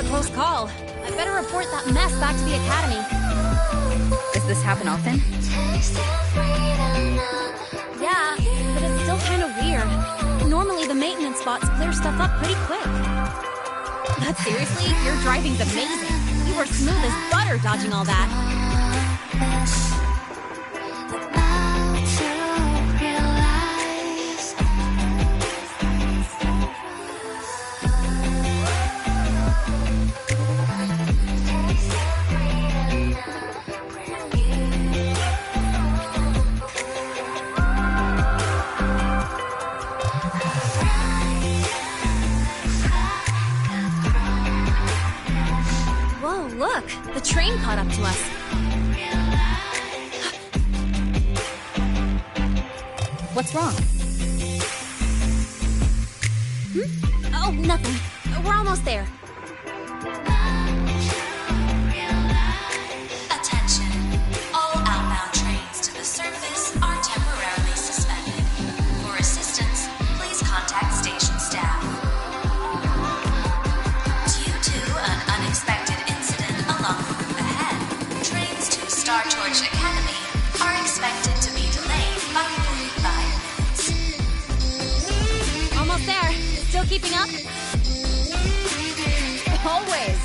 Close call. I better report that mess back to the academy. Does this happen often? Yeah, but it's still kind of weird. Normally the maintenance bots clear stuff up pretty quick. But seriously, your driving's amazing. You were smooth as butter dodging all that. Look, the train caught up to us. What's wrong? Oh, nothing. We're almost there. Attention. All outbound trains to the surface are temporarily suspended. For assistance, please contact station staff. Due to an unexpected along the route ahead, trains to Startorch Academy are expected to be delayed by 45 minutes. Almost there. Still keeping up? Always.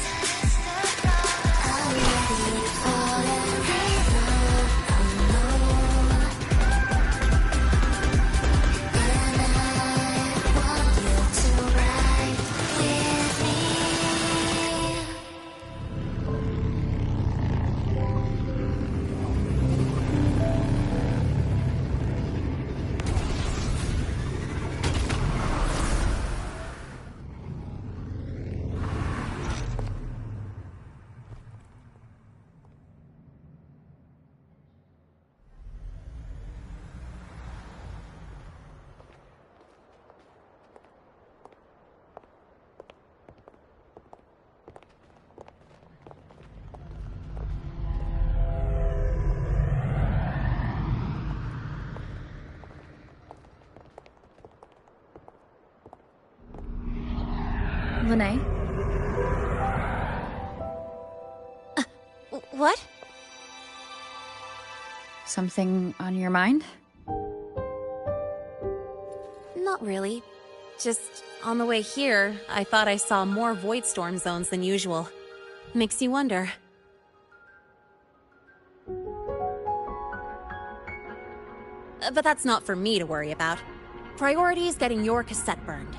Lene? What? Something on your mind? Not really. Just on the way here, I thought I saw more void storm zones than usual. Makes you wonder. But that's not for me to worry about. Priority is getting your cassette burned.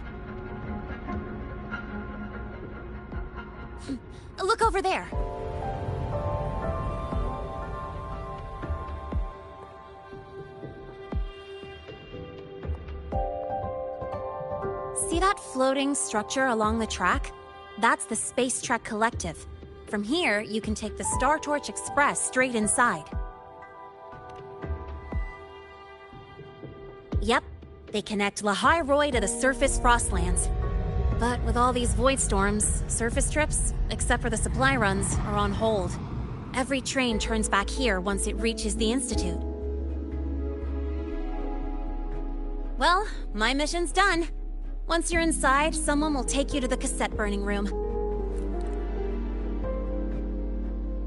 Look over there. See that floating structure along the track? That's the Space Trek Collective. From here, you can take the Startorch Express straight inside. Yep, They connect Lahai to the surface Frostlands. But with all these void storms, surface trips, except for the supply runs, are on hold. Every train turns back here once it reaches the Institute. Well, my mission's done. Once you're inside, someone will take you to the cassette burning room.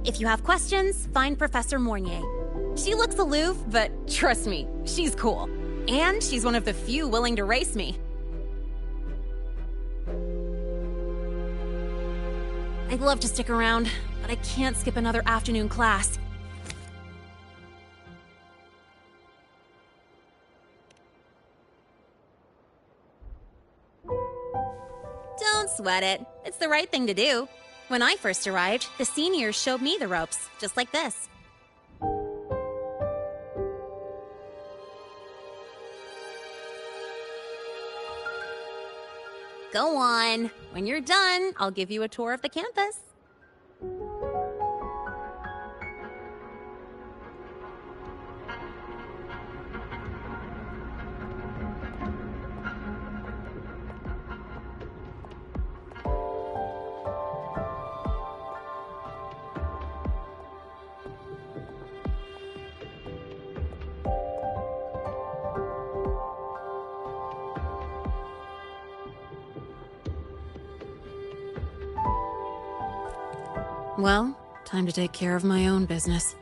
If you have questions, find Professor Mornier. She looks aloof, but trust me, she's cool. And she's one of the few willing to race me. I'd love to stick around, but I can't skip another afternoon class. Don't sweat it. It's the right thing to do. When I first arrived, the seniors showed me the ropes, just like this. Go on. When you're done, I'll give you a tour of the campus. Well, time to take care of my own business.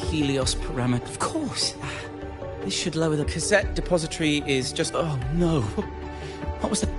Helios parameter. Of course. This should lower the cassette depository is just... Oh, no. What was the...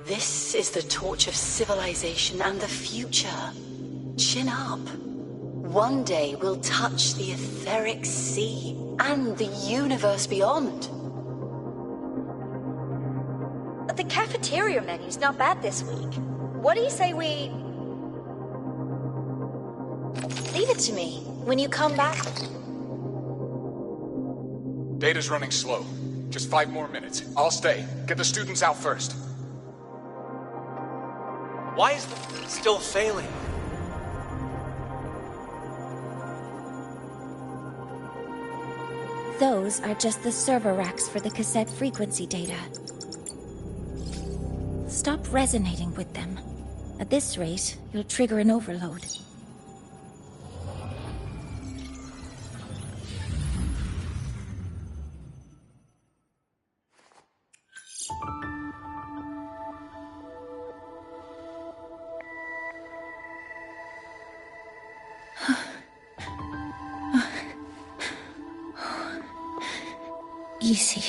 This is the torch of civilization and the future. Chin up. One day we'll touch the etheric sea and the universe beyond. The cafeteria menu's not bad this week. What do you say we... Leave it to me when you come back. Data's running slow. Just 5 more minutes. I'll stay. Get the students out first. Why is the still failing? Those are just the server racks for the cassette frequency data. Stop resonating with them. At this rate, you'll trigger an overload. Easy.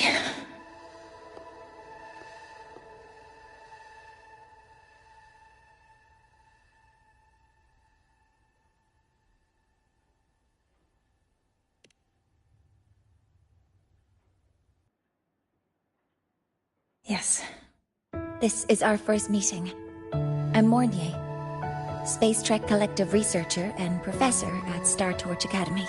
Yes. This is our first meeting. I'm Mornier, Space Trek Collective researcher and professor at Startorch Academy.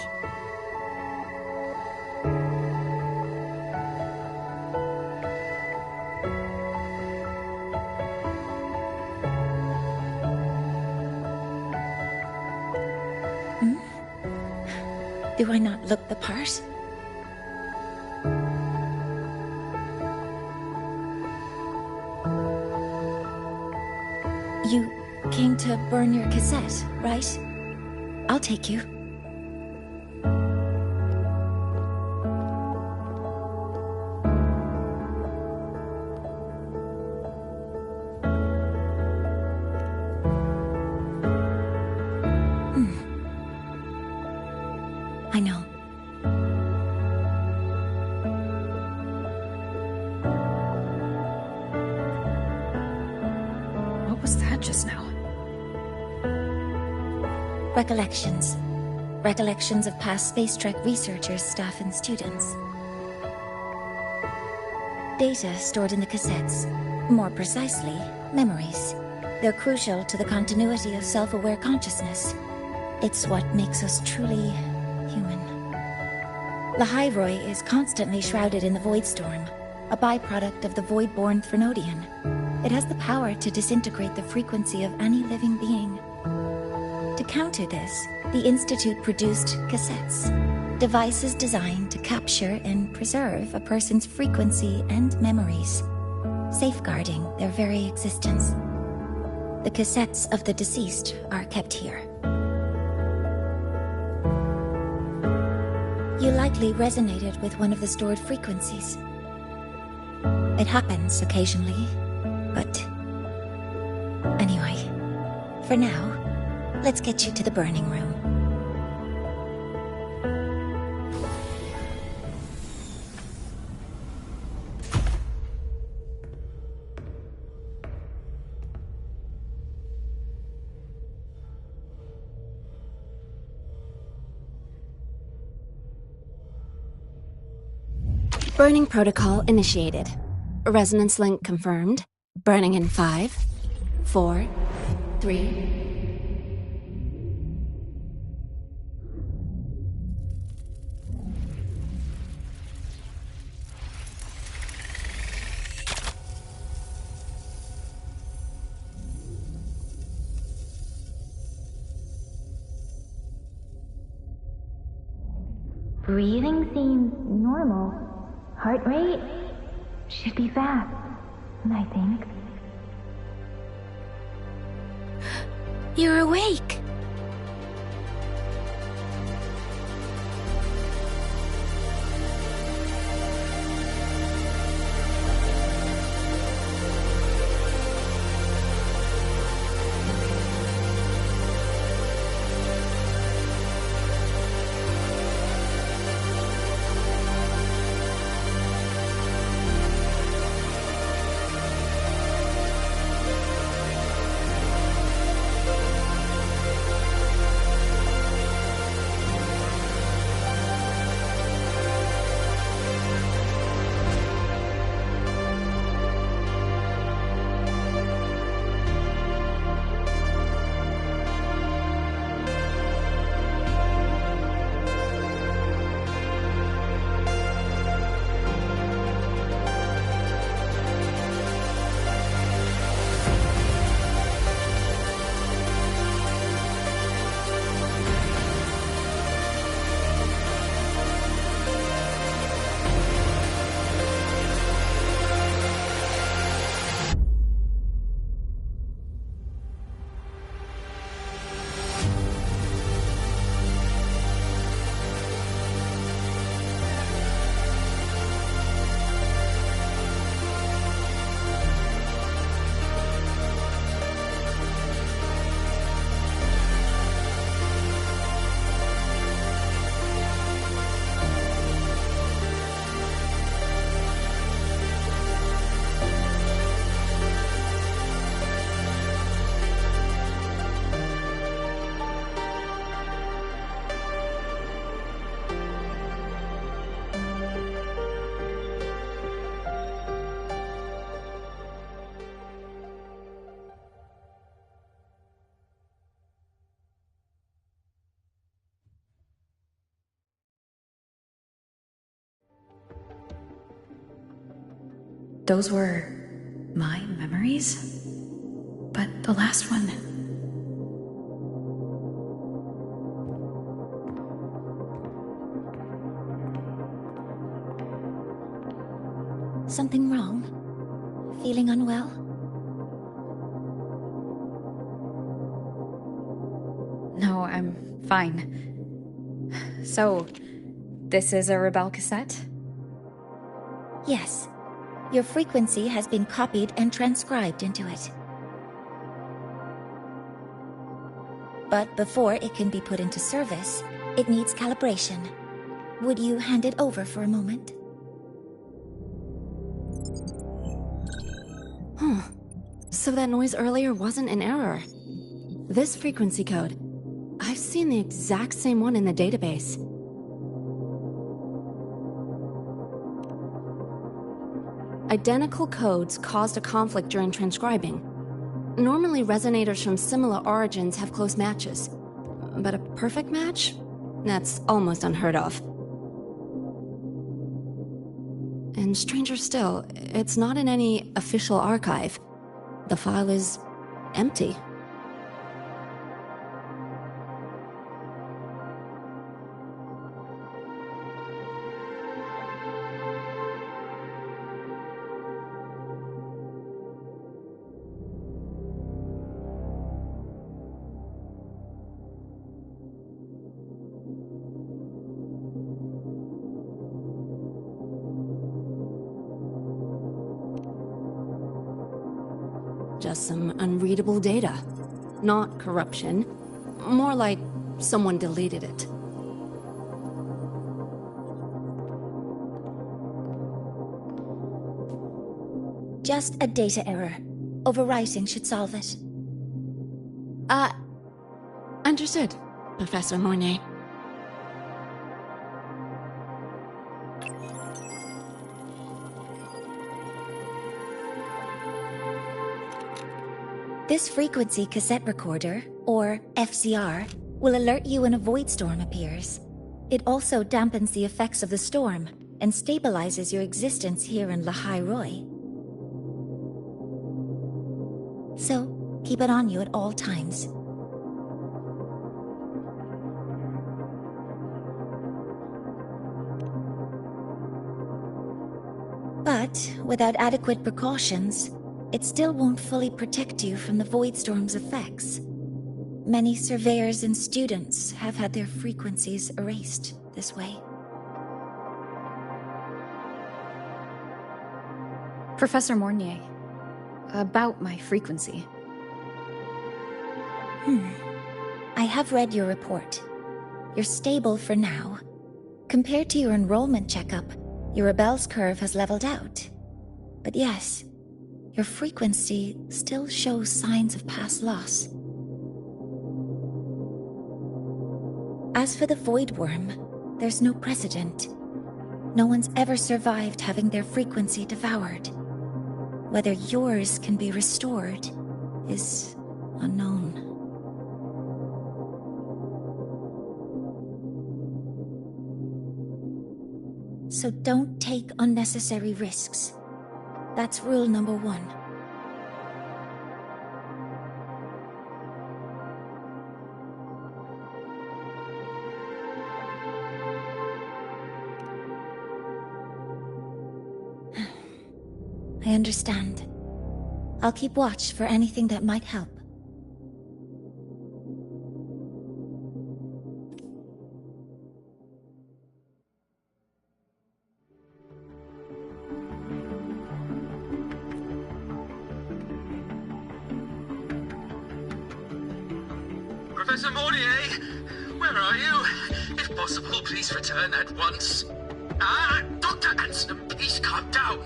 Do I not look the part? You came to burn your cassette, right? I'll take you. I know. What was that just now? Recollections. Recollections of past Space Trek researchers, staff, and students. Data stored in the cassettes. More precisely, memories. They're crucial to the continuity of self-aware consciousness. It's what makes us truly human. Lahairoi is constantly shrouded in the Void Storm, a byproduct of the Void-born Threnodian. It has the power to disintegrate the frequency of any living being. To counter this, the Institute produced cassettes, devices designed to capture and preserve a person's frequency and memories, safeguarding their very existence. The cassettes of the deceased are kept here. You likely resonated with one of the stored frequencies. It happens occasionally, but... Anyway, for now, let's get you to the burning room. Burning protocol initiated. Resonance link confirmed. Burning in 5, 4, 3... Breathing seems normal. Heart rate should be fast, I think. You're awake! Those were my memories? But the last one... Something wrong? Feeling unwell? No, I'm fine. So, this is a Rebel cassette? Yes. Your frequency has been copied and transcribed into it. But before it can be put into service, It needs calibration. Would you hand it over for a moment? Huh. So that noise earlier wasn't an error. This frequency code, I've seen the exact same one in the database. Identical codes caused a conflict during transcribing. Normally, resonators from similar origins have close matches. But a perfect match? That's almost unheard of. And stranger still, it's not in any official archive. The file is empty. Just some unreadable data. Not corruption. More like someone deleted it. Just a data error. Overwriting should solve it. Understood, Professor Mornay. This frequency cassette recorder, or FCR, will alert you when a void storm appears. It also dampens the effects of the storm and stabilizes your existence here in Lahai Roy. So, keep it on you at all times. But, without adequate precautions, it still won't fully protect you from the void storm's effects. Many surveyors and students have had their frequencies erased this way. Professor Mornier, about my frequency. I have read your report. You're stable for now. Compared to your enrollment checkup, your rebel's curve has leveled out. But yes, your frequency still shows signs of past loss. As for the Void Worm, there's no precedent. No one's ever survived having their frequency devoured. Whether yours can be restored is unknown. So don't take unnecessary risks. That's rule number 1. I understand. I'll keep watch for anything that might help. Professor Mornier, where are you? If possible, please return at once. Dr. Anson, please calm down.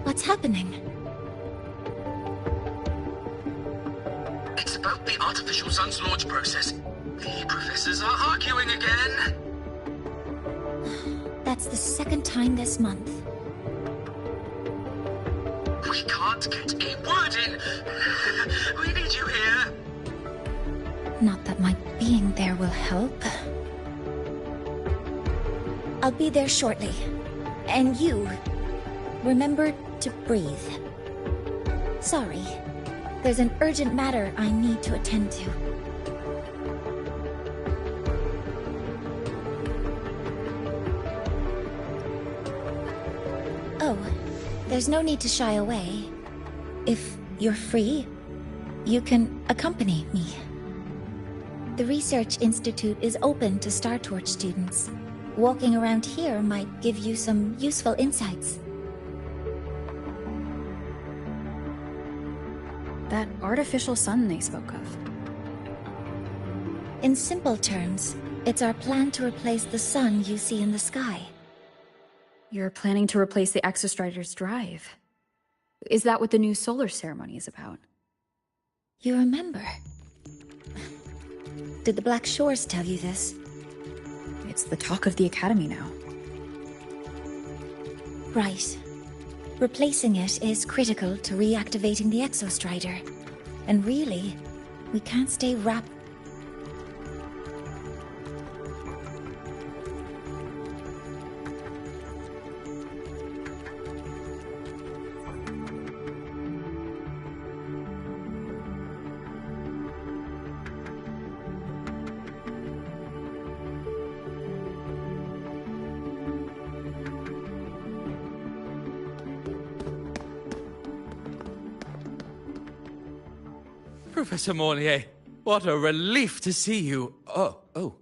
What's happening? It's about the artificial sun's launch process. The professors are arguing again. That's the second time this month. We can't get a word in. We need you here. Not that my being there will help. I'll be there shortly. And you, remember to breathe. Sorry. There's an urgent matter I need to attend to. Oh, there's no need to shy away. If you're free, you can accompany me. The Research Institute is open to Startorch students. Walking around here might give you some useful insights. That artificial sun they spoke of. In simple terms, It's our plan to replace the sun you see in the sky. You're planning to replace the Exostrider's drive. Is that what the new solar ceremony is about? You remember? Did the Black Shores tell you this? It's the talk of the Academy now. Right. Replacing it is critical to reactivating the Exostrider. And really, we can't stay wrapped. Professor Mornier, what a relief to see you. Oh.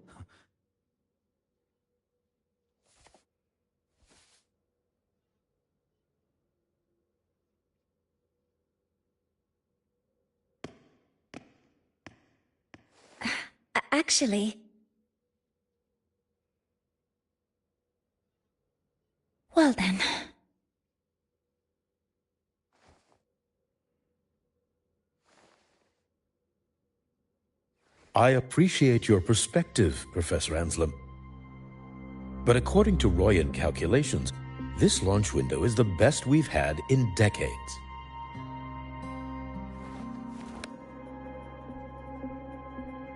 Actually... Well then... I appreciate your perspective, Professor Anselm. But according to Royan calculations, this launch window is the best we've had in decades.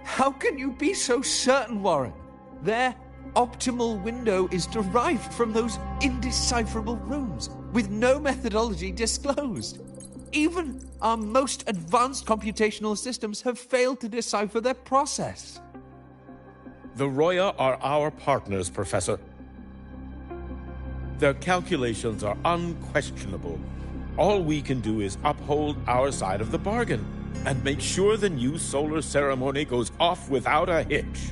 How can you be so certain, Warren? Their optimal window is derived from those indecipherable runes, with no methodology disclosed. Even our most advanced computational systems have failed to decipher their process. The Roya are our partners, Professor. Their calculations are unquestionable. All we can do is uphold our side of the bargain and make sure the new solar ceremony goes off without a hitch.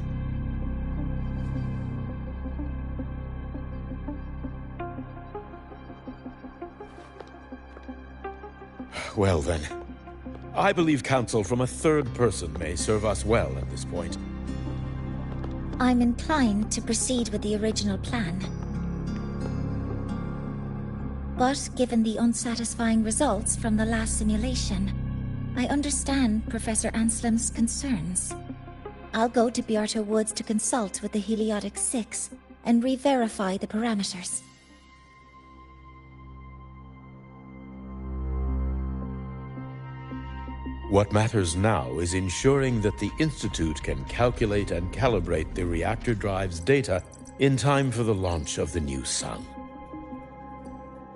Well then, I believe counsel from a third person may serve us well at this point. I'm inclined to proceed with the original plan. But given the unsatisfying results from the last simulation, I understand Professor Anselm's concerns. I'll go to Beata Woods to consult with the Heliotic 6 and re-verify the parameters. What matters now is ensuring that the Institute can calculate and calibrate the reactor drive's data in time for the launch of the new sun.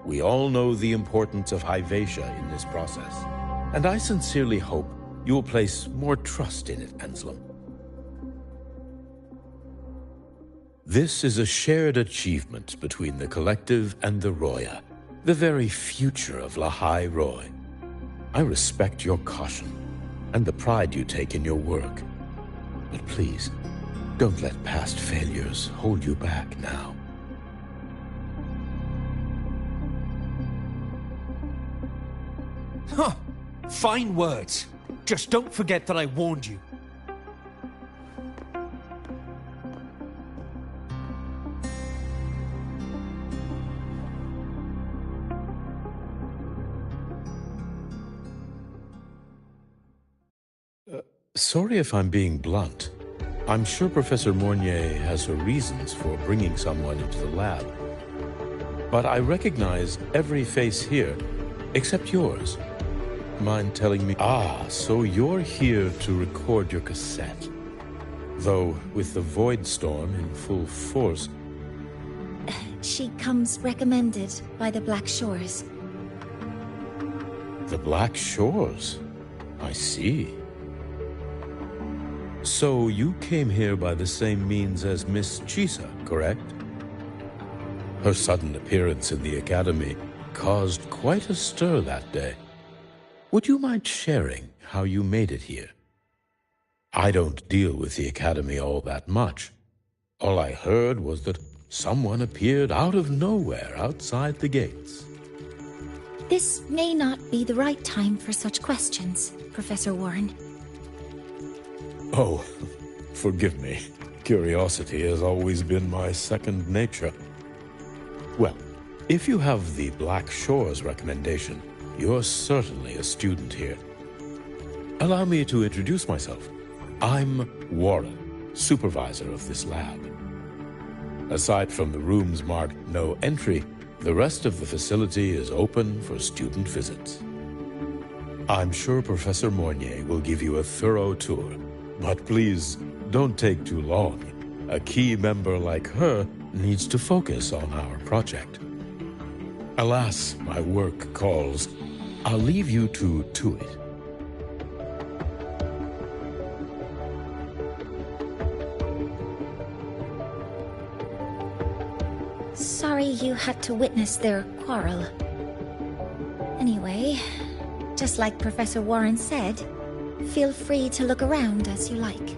We all know the importance of Hyvatia in this process, and I sincerely hope you will place more trust in it, Anselm. This is a shared achievement between the Collective and the Roya, the very future of Lahai Roy. I respect your caution and the pride you take in your work. But please, don't let past failures hold you back now. Huh. Fine words. Just don't forget that I warned you. Sorry if I'm being blunt. I'm sure Professor Mornier has her reasons for bringing someone into the lab. But I recognize every face here, except yours. Mind telling me? Ah, so you're here to record your cassette. Though, with the Void Storm in full force... She comes recommended by the Black Shores. The Black Shores? I see. So you came here by the same means as Miss Chisa, correct? Her sudden appearance in the Academy caused quite a stir that day. Would you mind sharing how you made it here? I don't deal with the Academy all that much. All I heard was that someone appeared out of nowhere outside the gates. This may not be the right time for such questions, Professor Warren. Oh, forgive me. Curiosity has always been my second nature. Well, if you have the Black Shores recommendation, you're certainly a student here. Allow me to introduce myself. I'm Warren, supervisor of this lab. Aside from the rooms marked no entry, the rest of the facility is open for student visits. I'm sure Professor Mornier will give you a thorough tour, but please don't take too long. A key member like her needs to focus on our project. Alas, my work calls. I'll leave you to it. Sorry you had to witness their quarrel. Anyway, just like Professor Warren said, feel free to look around as you like.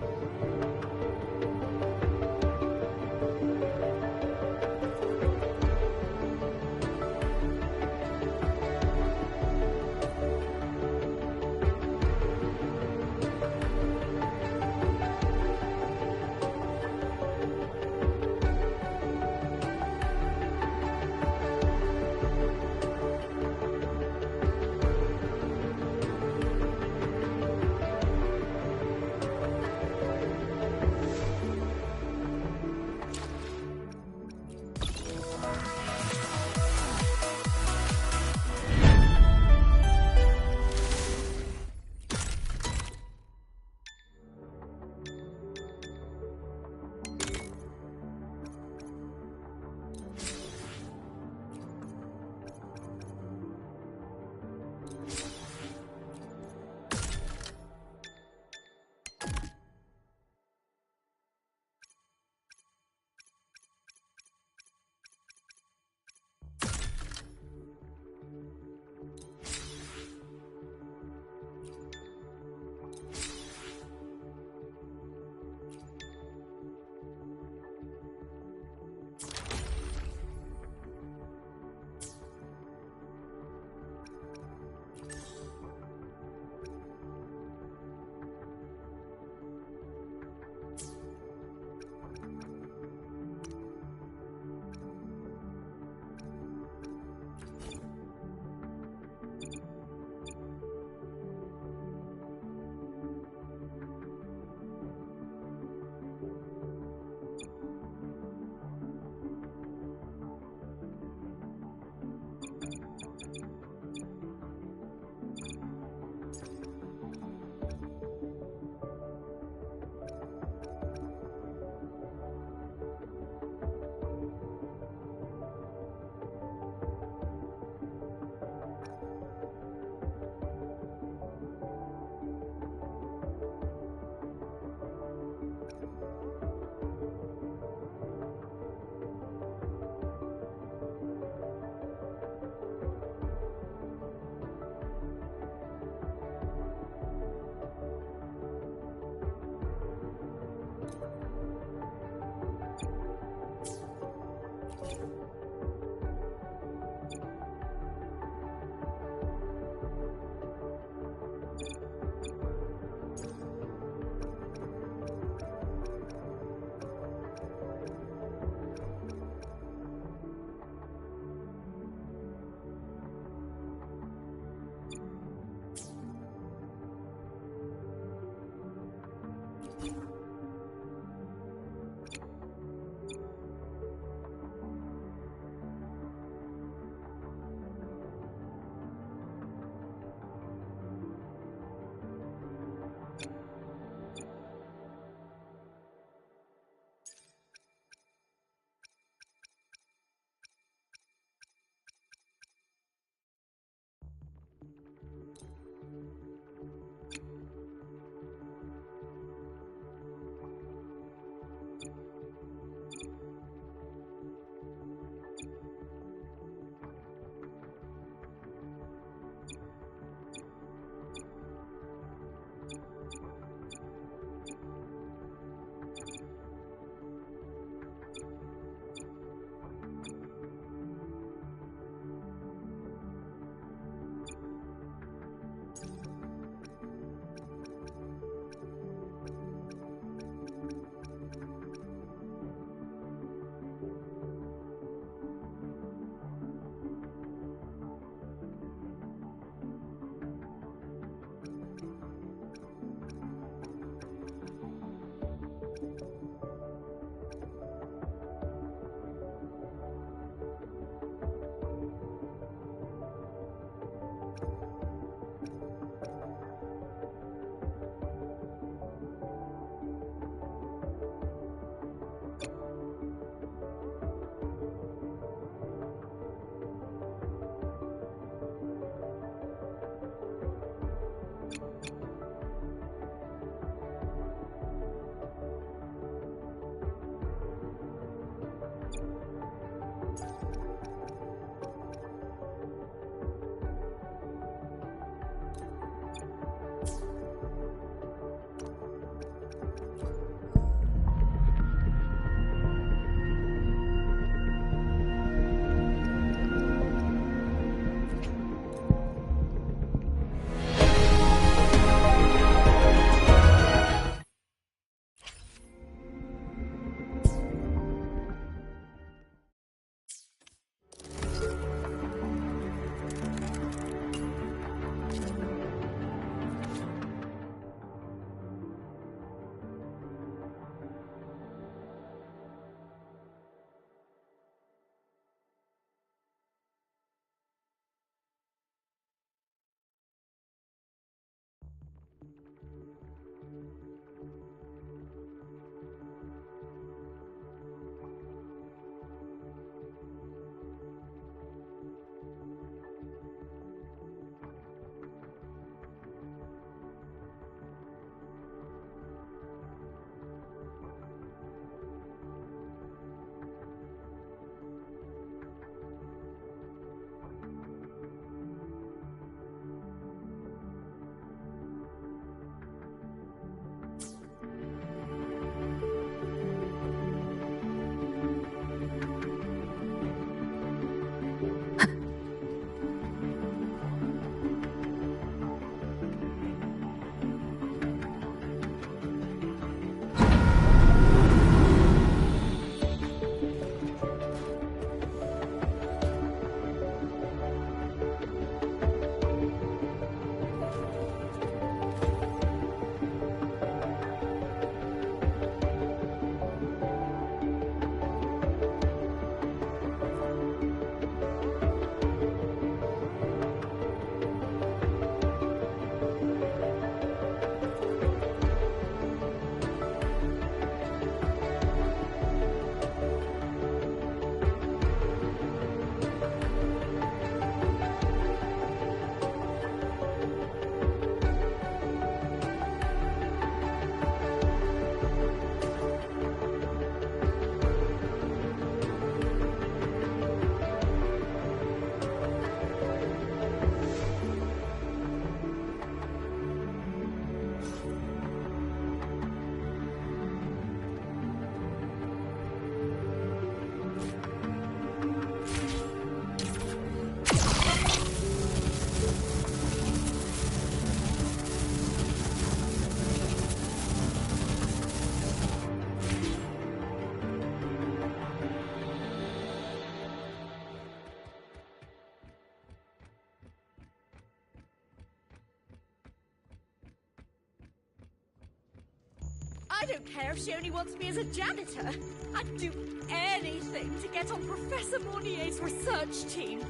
don't care if she only wants me as a janitor. I'd do anything to get on Professor Mornier's research team.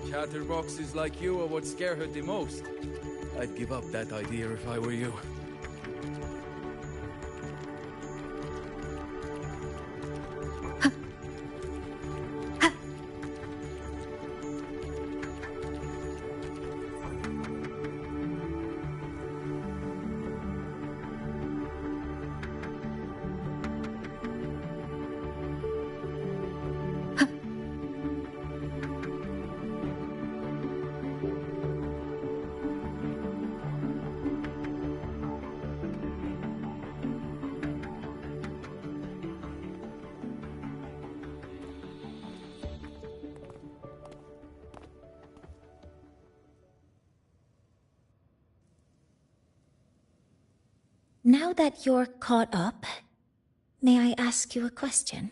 Chatterboxes like you are what scare her the most. I'd give up that idea if I were you. Now that you're caught up, may I ask you a question?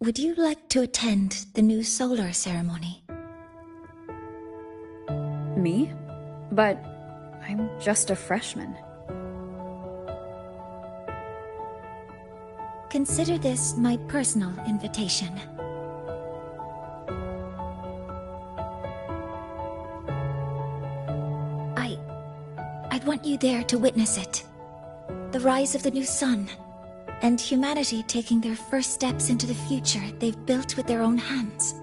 Would you like to attend the new solar ceremony? Me? But I'm just a freshman. Consider this my personal invitation. I'd want you there to witness it. The rise of the new sun, and humanity taking their first steps into the future they've built with their own hands.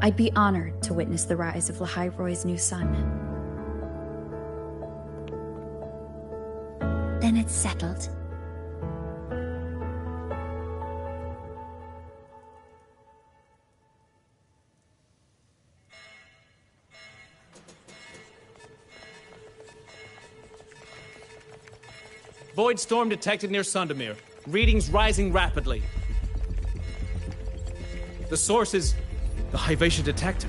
I'd be honored to witness the rise of Lahai-Roy's new sun. Then it's settled. Void storm detected near Sundermere. Readings rising rapidly. The source is the Hyvatia detector.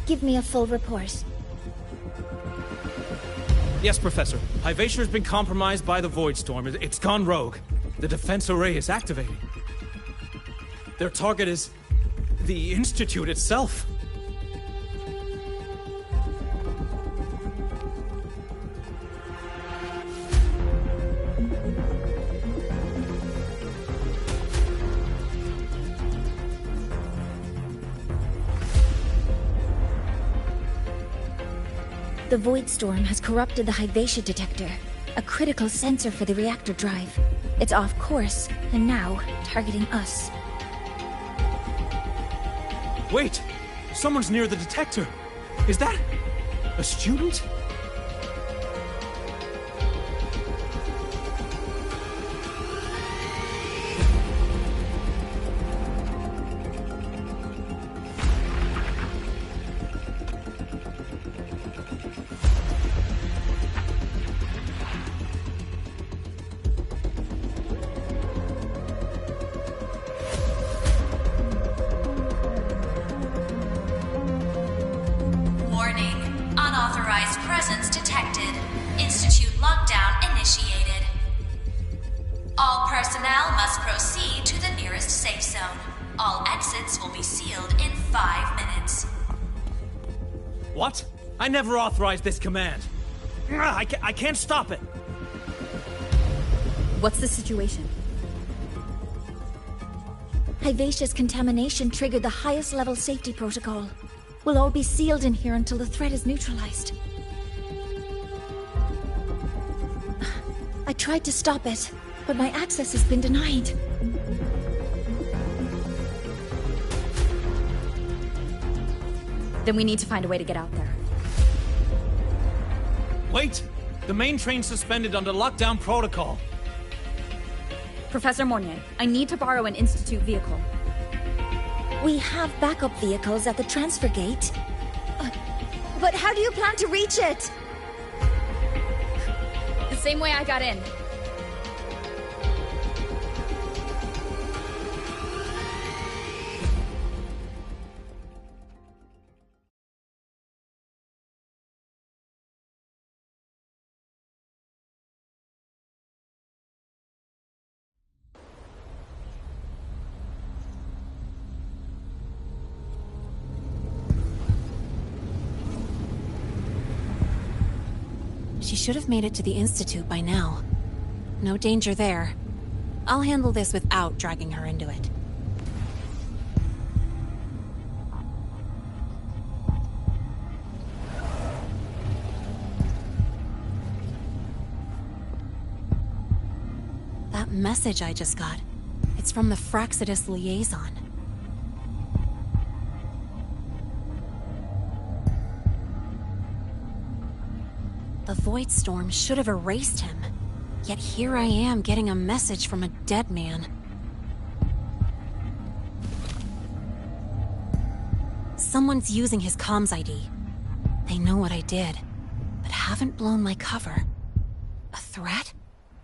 Give me a full report. Yes, Professor. Hyvatia has been compromised by the Void Storm. It's gone rogue. The defense array is activating. Their target is the Institute itself. The Void Storm has corrupted the Hyvatia detector, a critical sensor for the reactor drive. It's off course, and now targeting us. Wait! Someone's near the detector! Is that a student? What? I never authorized this command. I can't stop it. What's the situation? Hyvatia's contamination triggered the highest level safety protocol. We'll all be sealed in here until the threat is neutralized. I tried to stop it, but my access has been denied. Then we need to find a way to get out there. Wait! The main train's suspended under lockdown protocol. Professor Mornier, I need to borrow an Institute vehicle. We have backup vehicles at the transfer gate. But how do you plan to reach it? Same way I got in. She should have made it to the Institute by now. No danger there. I'll handle this without dragging her into it. That message I just got, it's from the Fraxidus liaison. The Void Storm should have erased him. Yet here I am getting a message from a dead man. Someone's using his comms ID. They know what I did, but haven't blown my cover. A threat?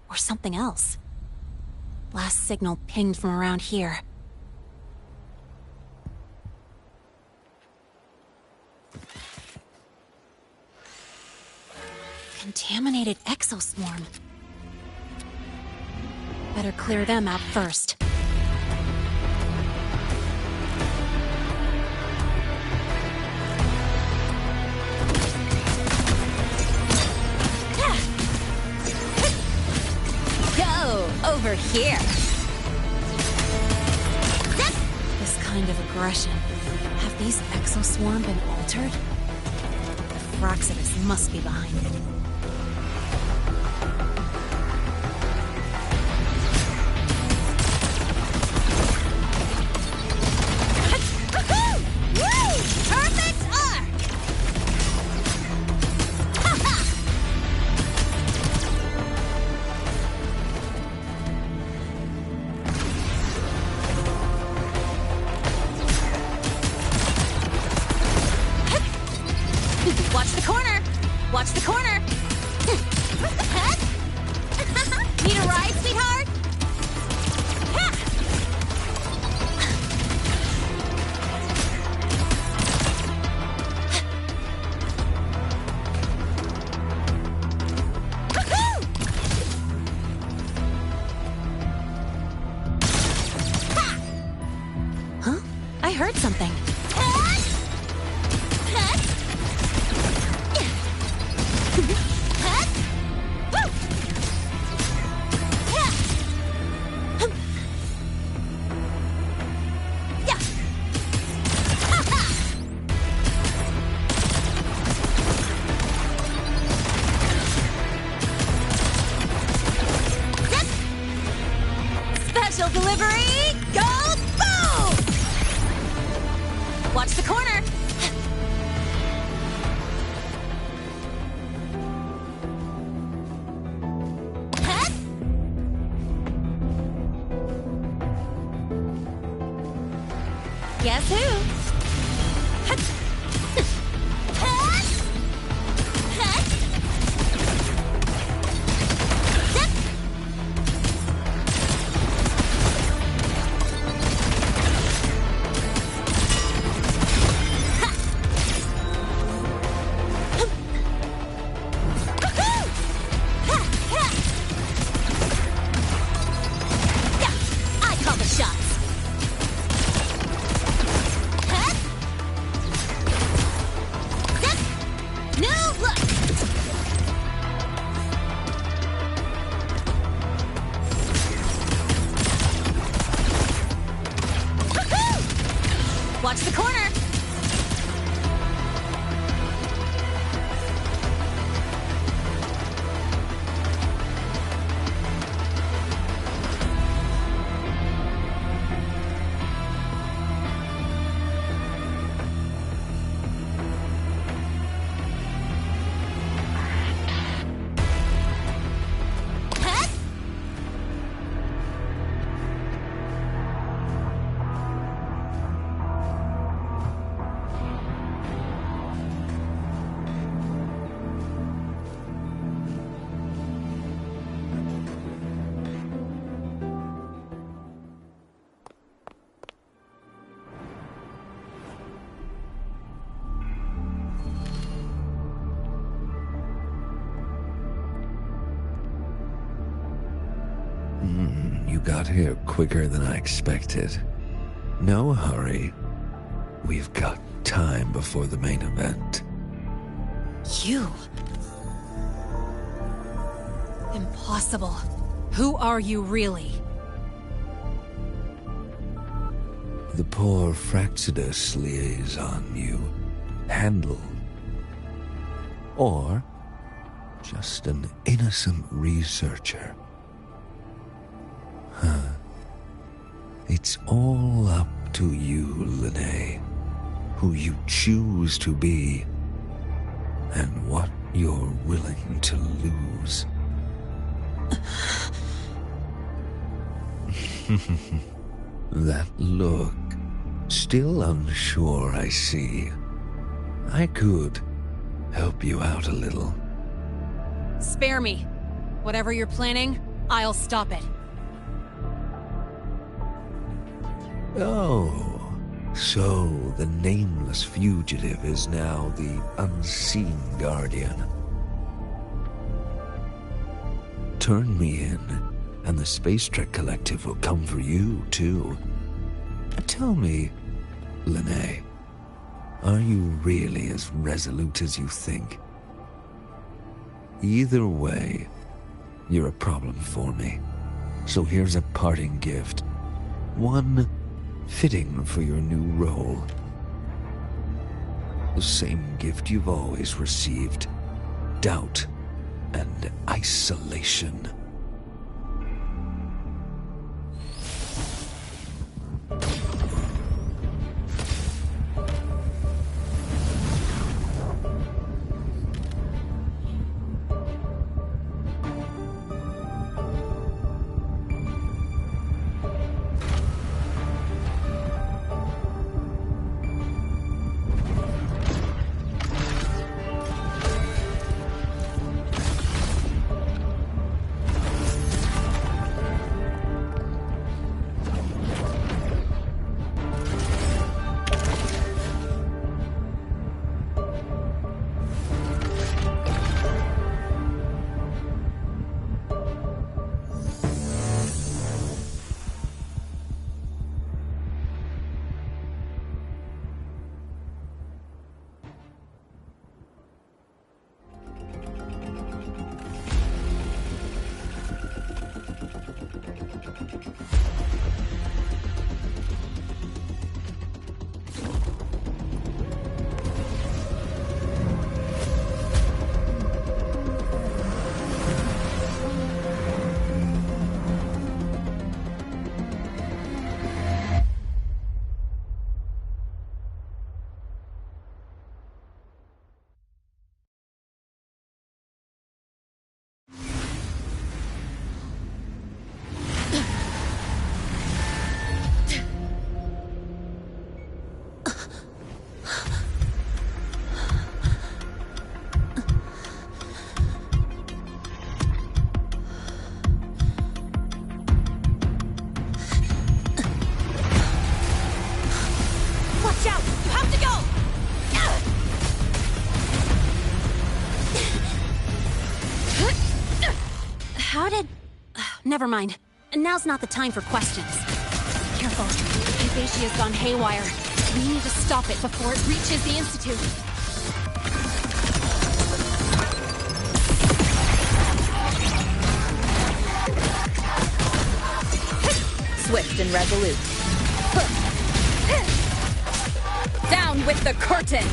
Or something else? Last signal pinged from around here. Contaminated exoswarm. Better clear them out first. Go over here. This kind of aggression. Have these exoswarm been altered? The Fraxidus must be behind it. Watch the corner! Watch the corner! Need a ride, sweetheart? Huh? I heard something. Special delivery! Go boom! Watch the corner! Guess who? I call the shots. New look. Watch the corner. got here quicker than I expected. No hurry. We've got time before the main event. You? Impossible. Who are you really? The poor Fraxidus liaison you handled. Or just an innocent researcher. It's all up to you, Lene. Who you choose to be, and what you're willing to lose. That look. Still unsure, I see. I could help you out a little. Spare me. Whatever you're planning, I'll stop it. Oh, so the nameless fugitive is now the unseen guardian. Turn me in, and the Space Trek Collective will come for you, too. Tell me, Lene, are you really as resolute as you think? Either way, you're a problem for me. So here's a parting gift. One fitting for your new role. The same gift you've always received. Doubt and isolation. Never mind. Now's not the time for questions. Careful. Hypatia's gone haywire. We need to stop it before it reaches the Institute. Swift and resolute. Down with the curtain!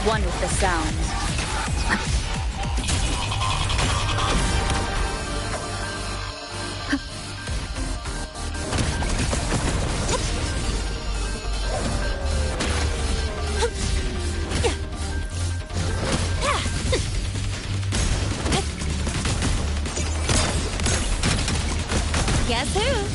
One with the sound. Guess who?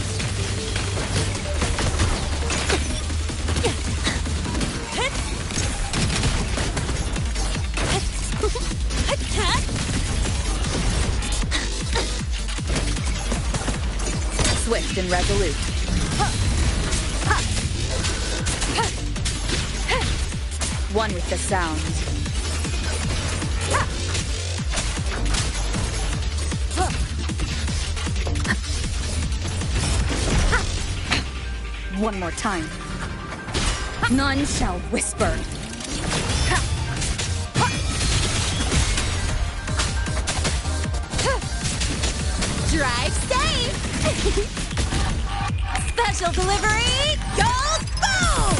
Swift and resolute. One with the sounds. One more time. None shall whisper. Drive safe! Special delivery, go boom!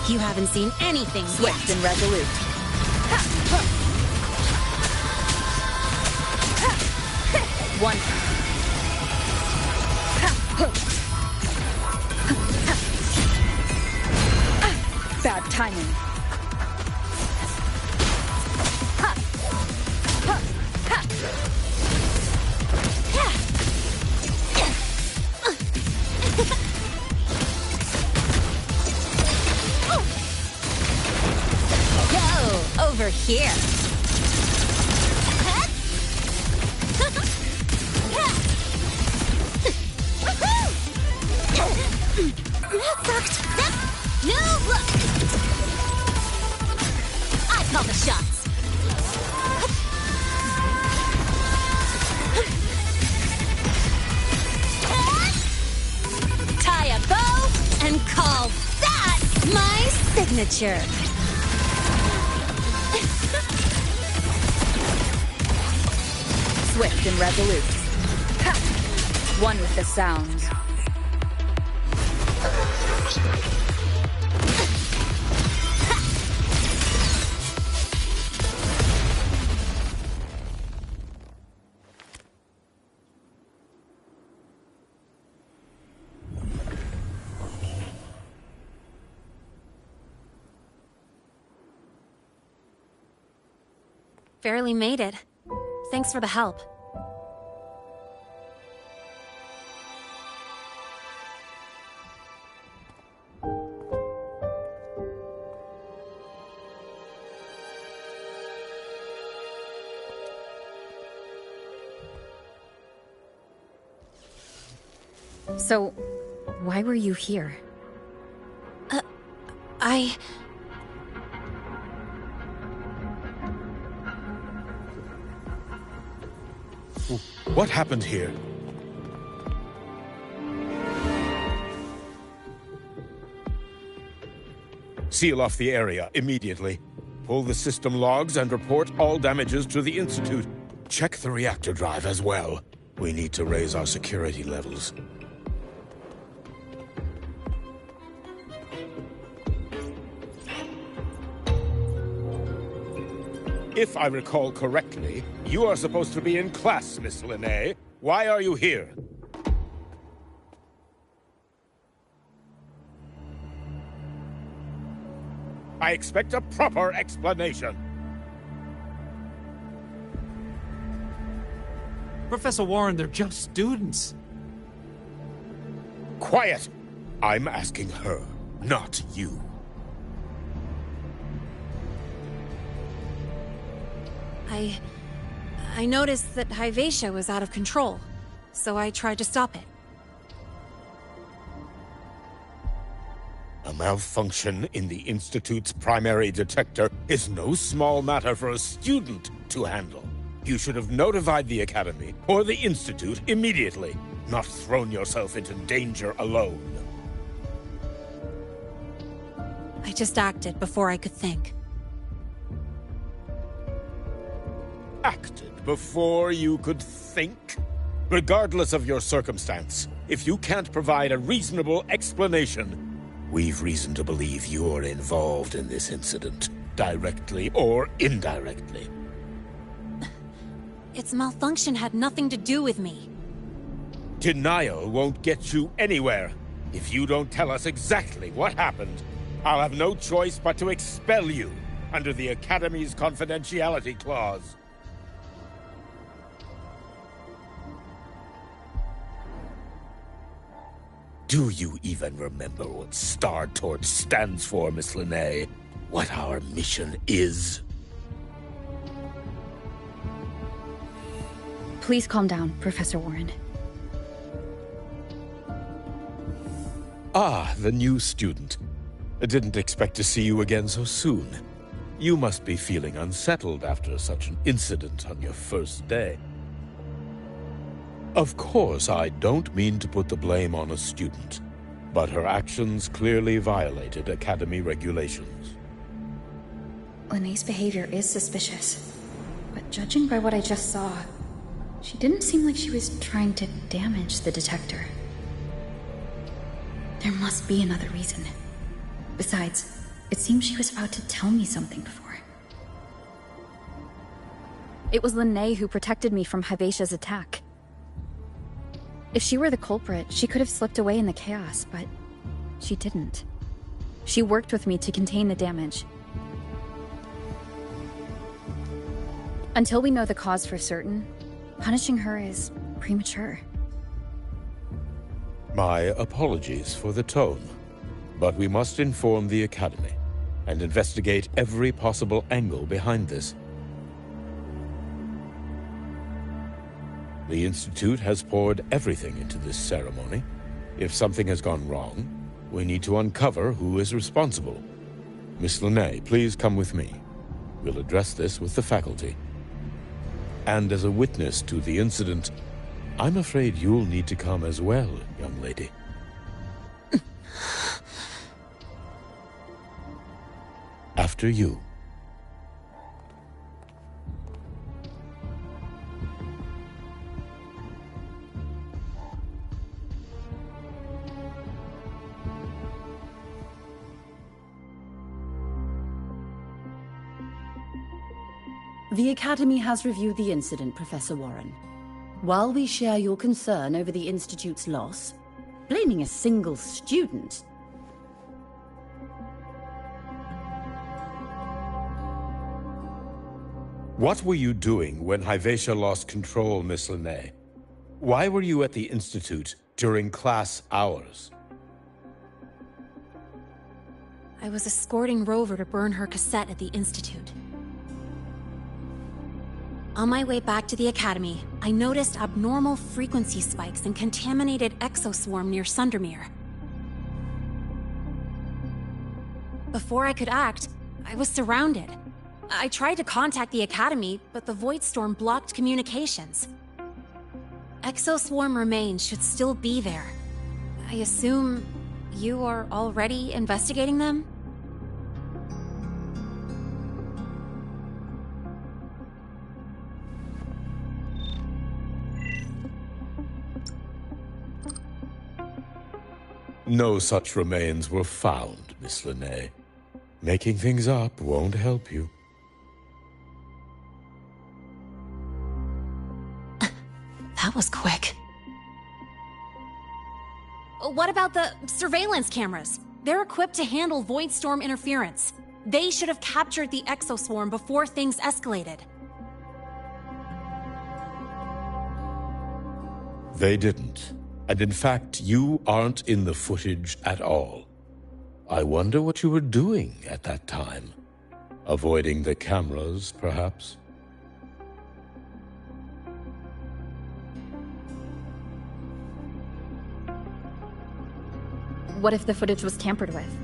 You haven't seen anything Swift yet. and resolute. One. Bad timing. Go over here. No look. I call the shots. Tie a bow and call that my signature. Swift and resolute. One with the sounds. Barely made it. Thanks for the help. So, why were you here? What happened here? Seal off the area immediately. Pull the system logs and report all damages to the Institute. Check the reactor drive as well. We need to raise our security levels. If I recall correctly, you are supposed to be in class, Miss Linnae. Why are you here? I expect a proper explanation. Professor Warren, they're just students. Quiet! I'm asking her, not you. I noticed that Hyvatia was out of control, so I tried to stop it. A malfunction in the Institute's primary detector is no small matter for a student to handle. You should have notified the Academy or the Institute immediately, not thrown yourself into danger alone. I just acted before I could think. Acted before you could think? Regardless of your circumstance, if you can't provide a reasonable explanation, we've reason to believe you're involved in this incident, directly or indirectly. Its malfunction had nothing to do with me. Denial won't get you anywhere. If you don't tell us exactly what happened, I'll have no choice but to expel you under the Academy's confidentiality clause. Do you even remember what Startorch stands for, Miss Linnae? What our mission is? Please calm down, Professor Warren. Ah, the new student. I didn't expect to see you again so soon. You must be feeling unsettled after such an incident on your first day. Of course, I don't mean to put the blame on a student, but her actions clearly violated Academy regulations. Linnae's behavior is suspicious, but judging by what I just saw, she didn't seem like she was trying to damage the detector. There must be another reason. Besides, it seems she was about to tell me something before. It was Linnae who protected me from Hivatia's attack. If she were the culprit, she could have slipped away in the chaos, but she didn't. She worked with me to contain the damage. Until we know the cause for certain, punishing her is premature. My apologies for the tone, but we must inform the Academy and investigate every possible angle behind this. The Institute has poured everything into this ceremony. If something has gone wrong, we need to uncover who is responsible. Miss Linnae, please come with me. We'll address this with the faculty. And as a witness to the incident, I'm afraid you'll need to come as well, young lady. After you. The Academy has reviewed the incident, Professor Warren. While we share your concern over the Institute's loss, blaming a single student... What were you doing when Hivatia lost control, Miss Linnae? Why were you at the Institute during class hours? I was escorting Rover to burn her cassette at the Institute. On my way back to the Academy, I noticed abnormal frequency spikes and contaminated exoswarm near Sundermere. Before I could act, I was surrounded. I tried to contact the Academy, but the Void Storm blocked communications. Exoswarm remains should still be there. I assume you are already investigating them? No such remains were found, Miss Linnae. Making things up won't help you. That was quick. What about the surveillance cameras? They're equipped to handle Void Storm interference. They should have captured the exoswarm before things escalated. They didn't. And in fact, you aren't in the footage at all. I wonder what you were doing at that time. Avoiding the cameras, perhaps? What if the footage was tampered with?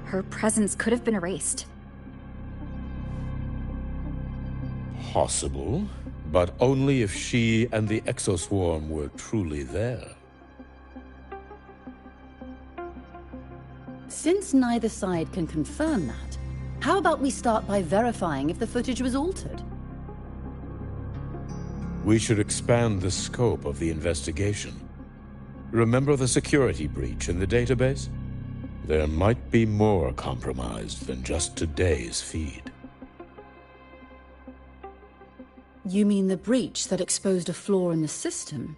Her presence could have been erased. Possible, but only if she and the exoswarm were truly there. Since neither side can confirm that, how about we start by verifying if the footage was altered? We should expand the scope of the investigation. Remember the security breach in the database? There might be more compromised than just today's feed. You mean the breach that exposed a flaw in the system?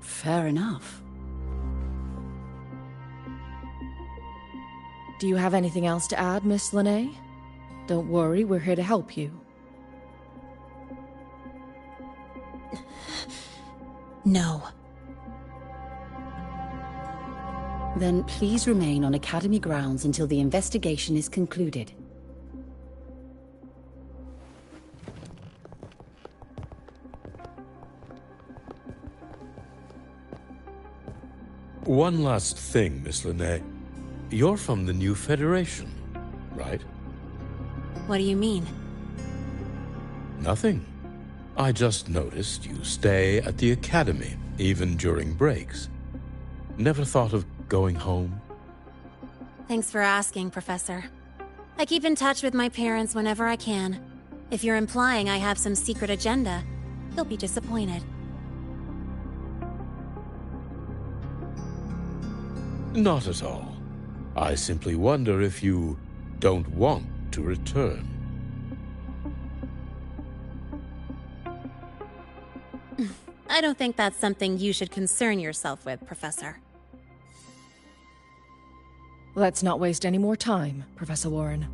Fair enough. Do you have anything else to add, Miss Linnae? Don't worry, we're here to help you. No. Then please remain on Academy grounds until the investigation is concluded. One last thing, Miss Linnae. You're from the new Federation, right? What do you mean? Nothing. I just noticed you stay at the Academy, even during breaks. Never thought of going home? Thanks for asking, Professor. I keep in touch with my parents whenever I can. If you're implying I have some secret agenda, they'll be disappointed. Not at all. I simply wonder if you don't want to return. I don't think that's something you should concern yourself with, Professor. Let's not waste any more time, Professor Warren.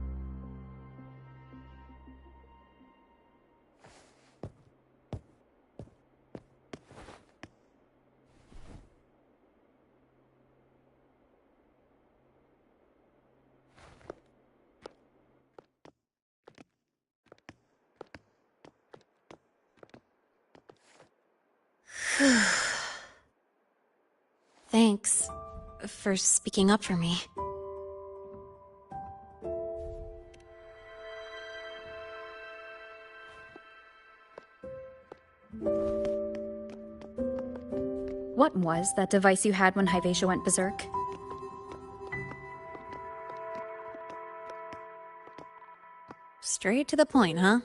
Thanks for speaking up for me. What was that device you had when Hyvatia went berserk? Straight to the point, huh?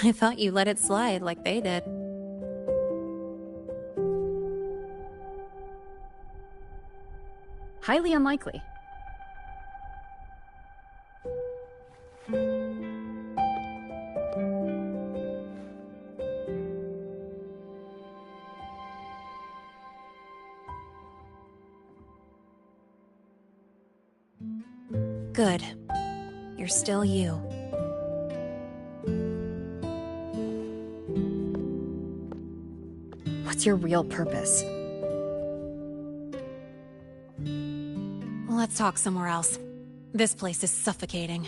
I thought you let it slide like they did. Highly unlikely. Good. You're still you. What's your real purpose? Let's talk somewhere else. This place is suffocating.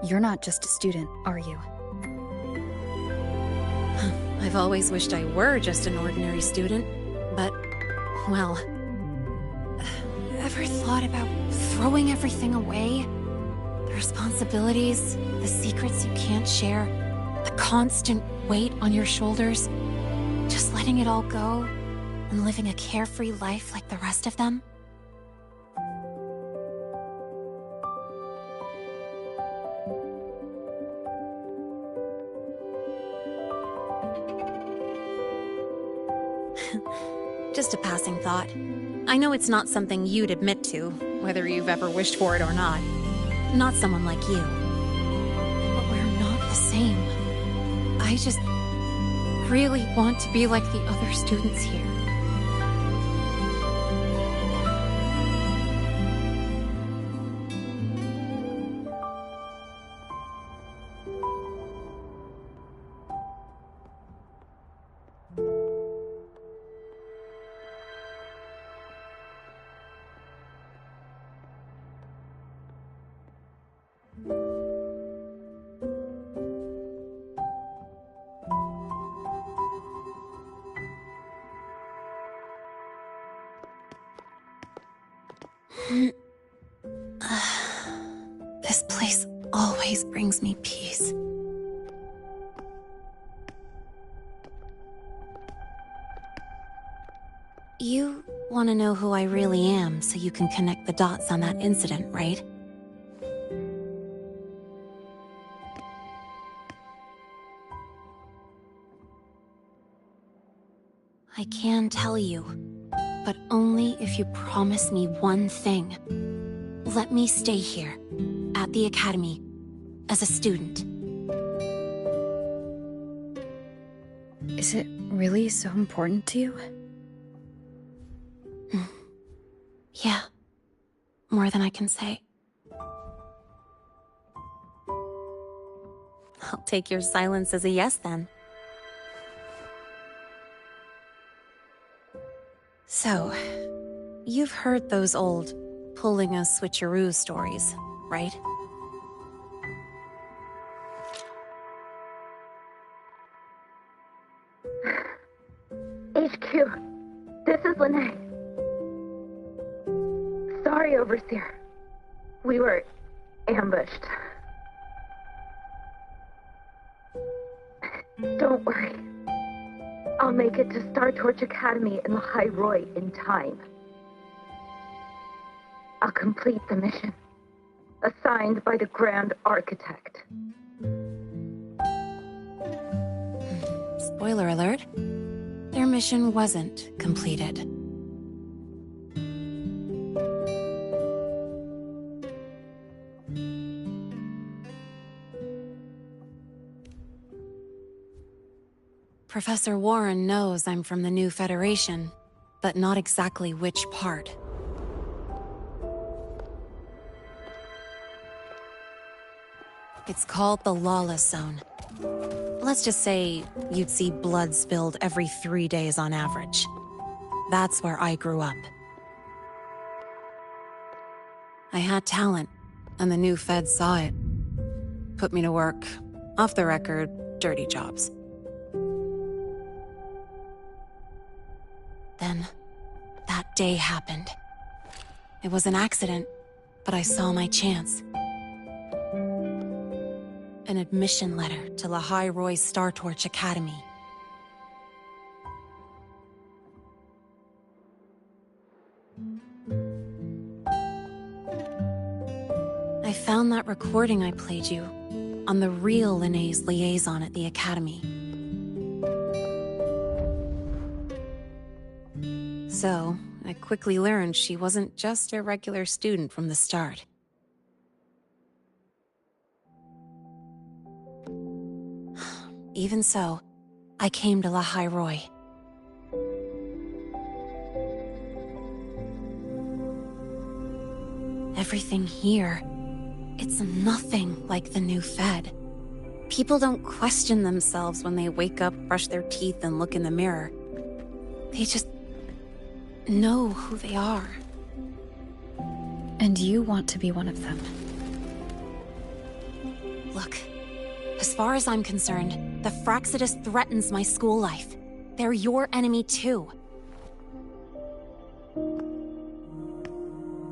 You're not just a student, are you? I've always wished I were just an ordinary student, but, well... Ever thought about throwing everything away? The responsibilities, the secrets you can't share, the constant weight on your shoulders. Just letting it all go and living a carefree life like the rest of them? Just a passing thought. I know it's not something you'd admit to, whether you've ever wished for it or not. Not someone like you. But we're not the same. I just really want to be like the other students here. This place always brings me peace. You want to know who I really am so you can connect the dots on that incident, right? I can tell you, but only if you promise me one thing. Let me stay here, at the Academy, as a student. Is it really so important to you? Yeah, more than I can say. I'll take your silence as a yes, then. So, you've heard those old pulling a switcheroo stories, right? HQ, this is Lene. Sorry, Overseer. We were ambushed. Don't worry. I'll make it to Startorch Academy in the High Roy in time. I'll complete the mission, assigned by the Grand Architect. Spoiler alert. Their mission wasn't completed. Professor Warren knows I'm from the new Federation, but not exactly which part. It's called the Lawless Zone. Let's just say you'd see blood spilled every 3 days on average. That's where I grew up. I had talent, and the new feds saw it. Put me to work, off the record, dirty jobs. Then, that day happened. It was an accident, but I saw my chance. An admission letter to La High Roy Startorch Academy. I found that recording I played you on the real Lene's liaison at the Academy. So, I quickly learned she wasn't just a regular student from the start. Even so, I came to La High Roy. Everything here, it's nothing like the new Fed. People don't question themselves when they wake up, brush their teeth, and look in the mirror. They just know who they are. And you want to be one of them. Look, as far as I'm concerned, the Fraxidus threatens my school life. They're your enemy too.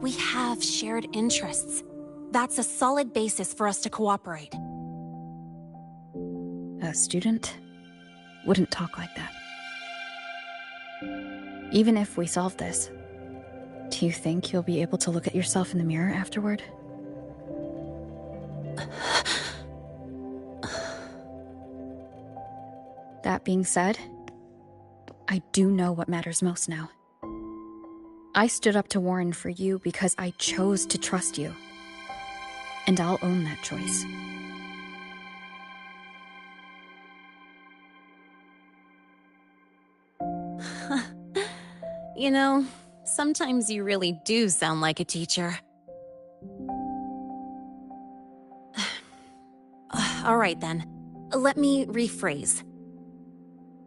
We have shared interests. That's a solid basis for us to cooperate. A student wouldn't talk like that. Even if we solve this, do you think you'll be able to look at yourself in the mirror afterward? That being said, I do know what matters most now. I stood up to Warren for you because I chose to trust you. And I'll own that choice. You know, sometimes you really do sound like a teacher. All right then, let me rephrase.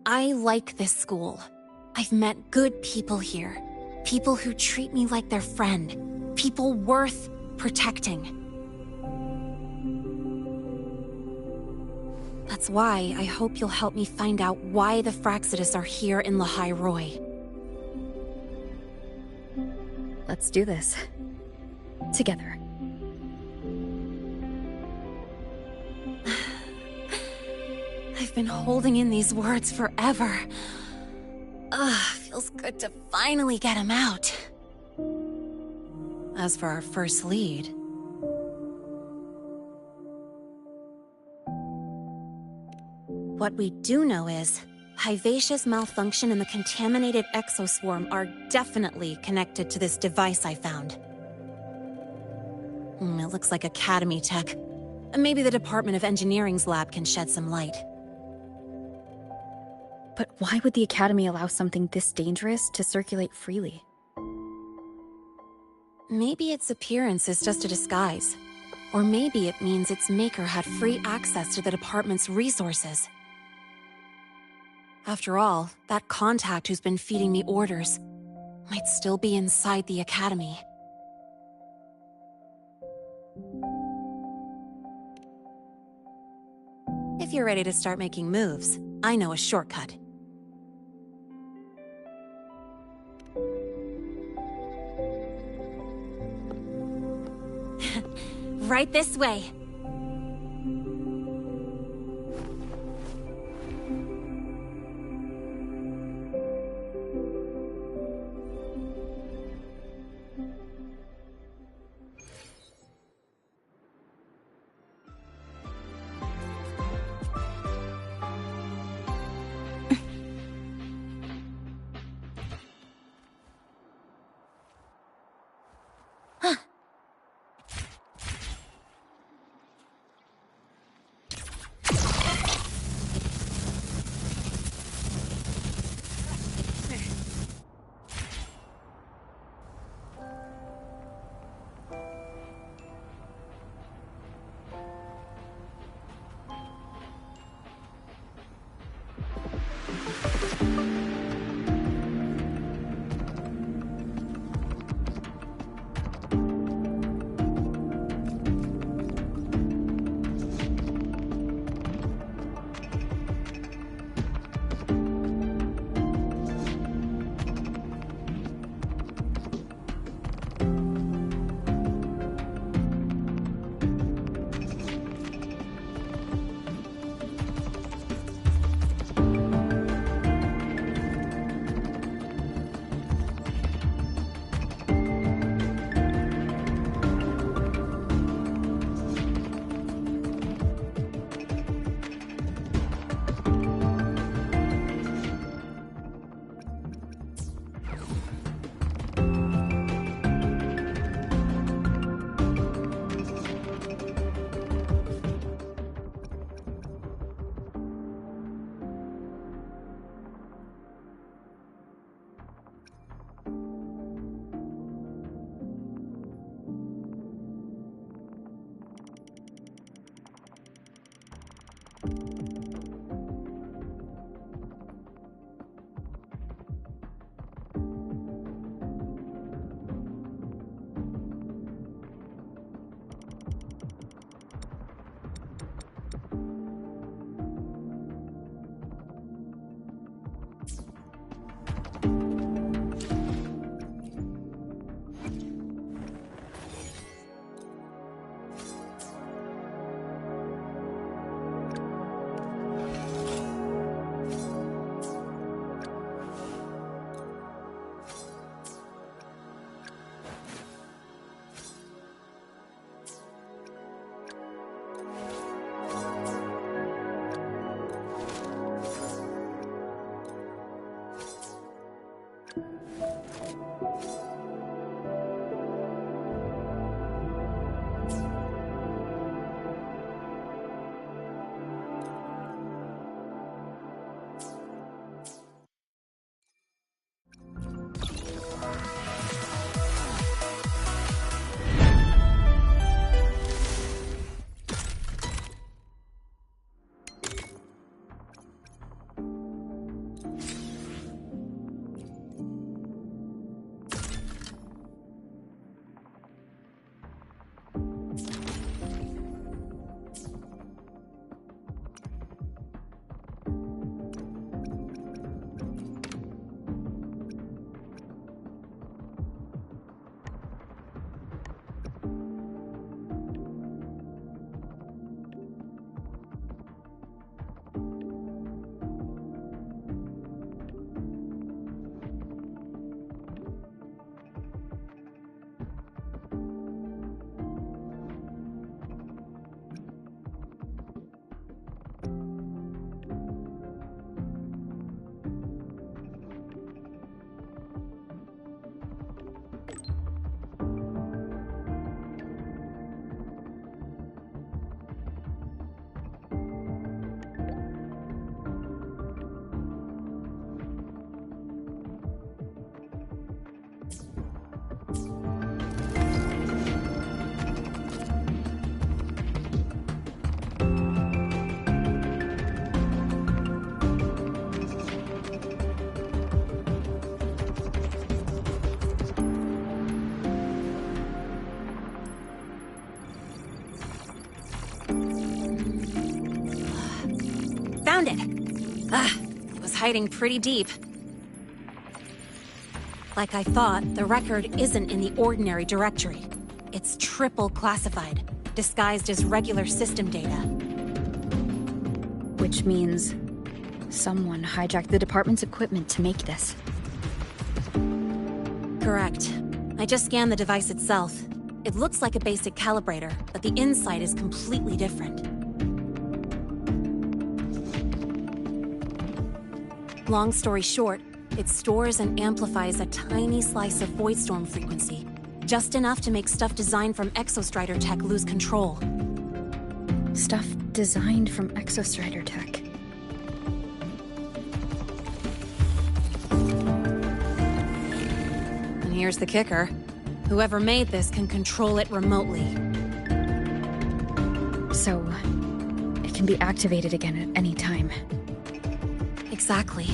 I like this school. I've met good people here. People who treat me like their friend. People worth protecting. That's why I hope you'll help me find out why the Fraxidus are here in La High Roy. Let's do this. Together. I've been holding in these words forever. Feels good to finally get them out. As for our first lead... What we do know is, Hivacia's malfunction and the contaminated exoswarm are definitely connected to this device I found. It looks like Academy tech. Maybe the Department of Engineering's lab can shed some light. But why would the Academy allow something this dangerous to circulate freely? Maybe its appearance is just a disguise. Or maybe it means its maker had free access to the department's resources. After all, that contact who's been feeding me orders might still be inside the academy. If you're ready to start making moves, I know a shortcut. Right this way. It was hiding pretty deep. Like I thought, the record isn't in the ordinary directory. It's triple classified, disguised as regular system data. Which means someone hijacked the department's equipment to make this. Correct. I just scanned the device itself. It looks like a basic calibrator, but the inside is completely different. Long story short, it stores and amplifies a tiny slice of Voidstorm frequency, just enough to make stuff designed from Exostrider tech lose control. Stuff designed from Exostrider tech. And here's the kicker. Whoever made this can control it remotely. So, it can be activated again at any time. Exactly.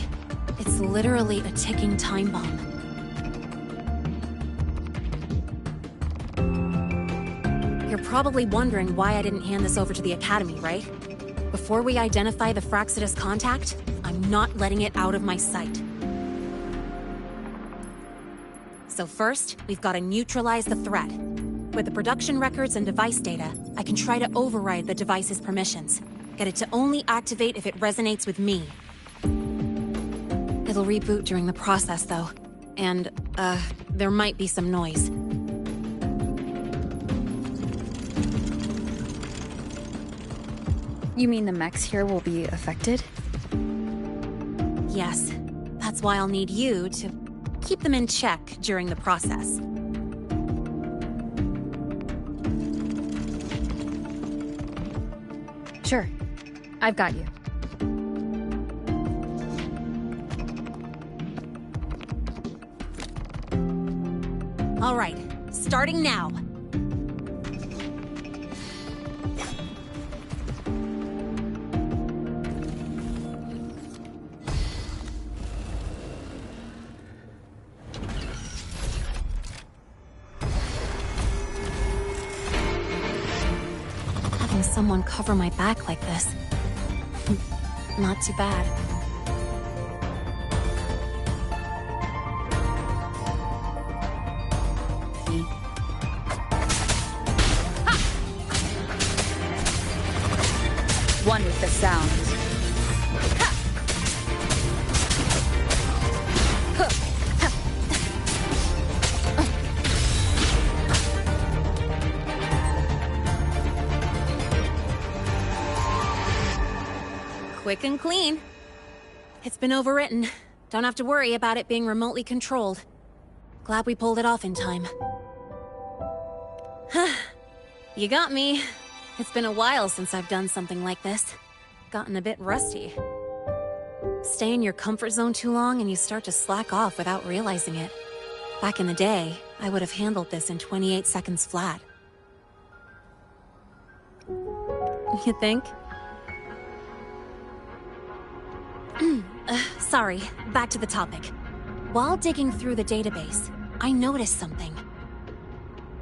It's literally a ticking time bomb. You're probably wondering why I didn't hand this over to the Academy, right? Before we identify the Fraxidus contact, I'm not letting it out of my sight. So first, we've got to neutralize the threat. With the production records and device data, I can try to override the device's permissions. Get it to only activate if it resonates with me. It'll reboot during the process, though. And, there might be some noise. You mean the mechs here will be affected? Yes. That's why I'll need you to keep them in check during the process. Sure. I've got you. All right, starting now. Having someone cover my back like this. Not too bad. One with the sound. Quick and clean. It's been overwritten. Don't have to worry about it being remotely controlled. Glad we pulled it off in time. You got me. It's been a while since I've done something like this. Gotten a bit rusty. Stay in your comfort zone too long and you start to slack off without realizing it. Back in the day, I would have handled this in 28 seconds flat. You think? Sorry, back to the topic. While digging through the database, I noticed something.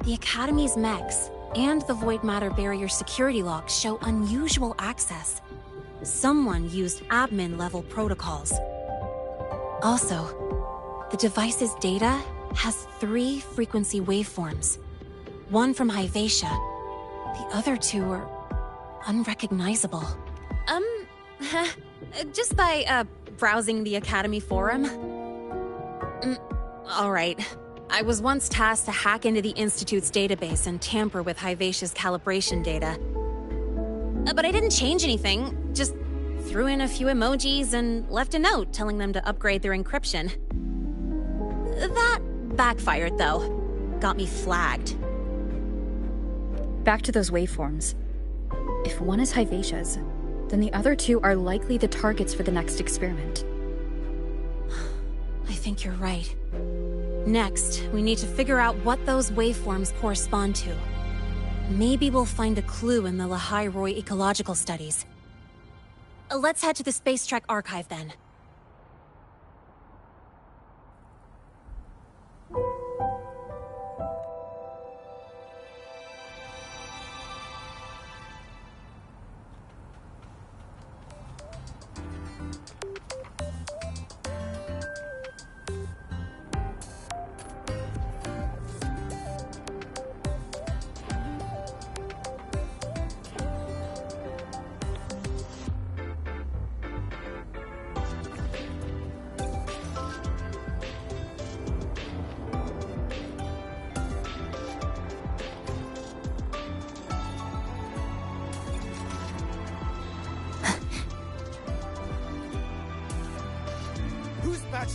The Academy's mechs and the Void Matter Barrier security logs show unusual access. Someone used admin-level protocols. Also, the device's data has 3 frequency waveforms. One from Hyvatia. The other 2 are unrecognizable. Just by, browsing the Academy forum? Alright. I was once tasked to hack into the Institute's database and tamper with Hyvatia's calibration data. But I didn't change anything, just threw in a few emojis and left a note telling them to upgrade their encryption. That backfired, though. Got me flagged. Back to those waveforms. If one is Hyvatia's, then the other 2 are likely the targets for the next experiment. I think you're right. Next, we need to figure out what those waveforms correspond to. Maybe we'll find a clue in the Lehigh Roy ecological studies. Let's head to the Space Trek archive then.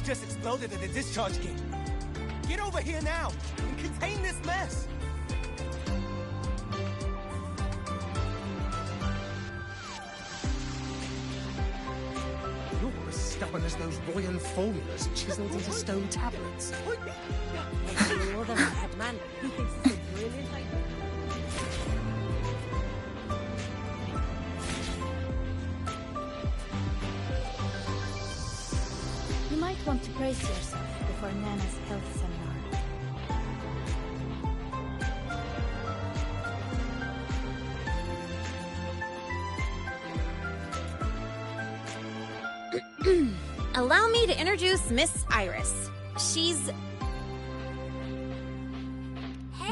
Startorch just exploded at the discharge gate. Get over here now and contain this mess. You're as stubborn as those Royan formulas chiseled into stone tablets. You're the bad man. He thinks it's a brilliant idea. You might want to brace yourself before Nana's health seminar. Allow me to introduce Miss Iris. She's...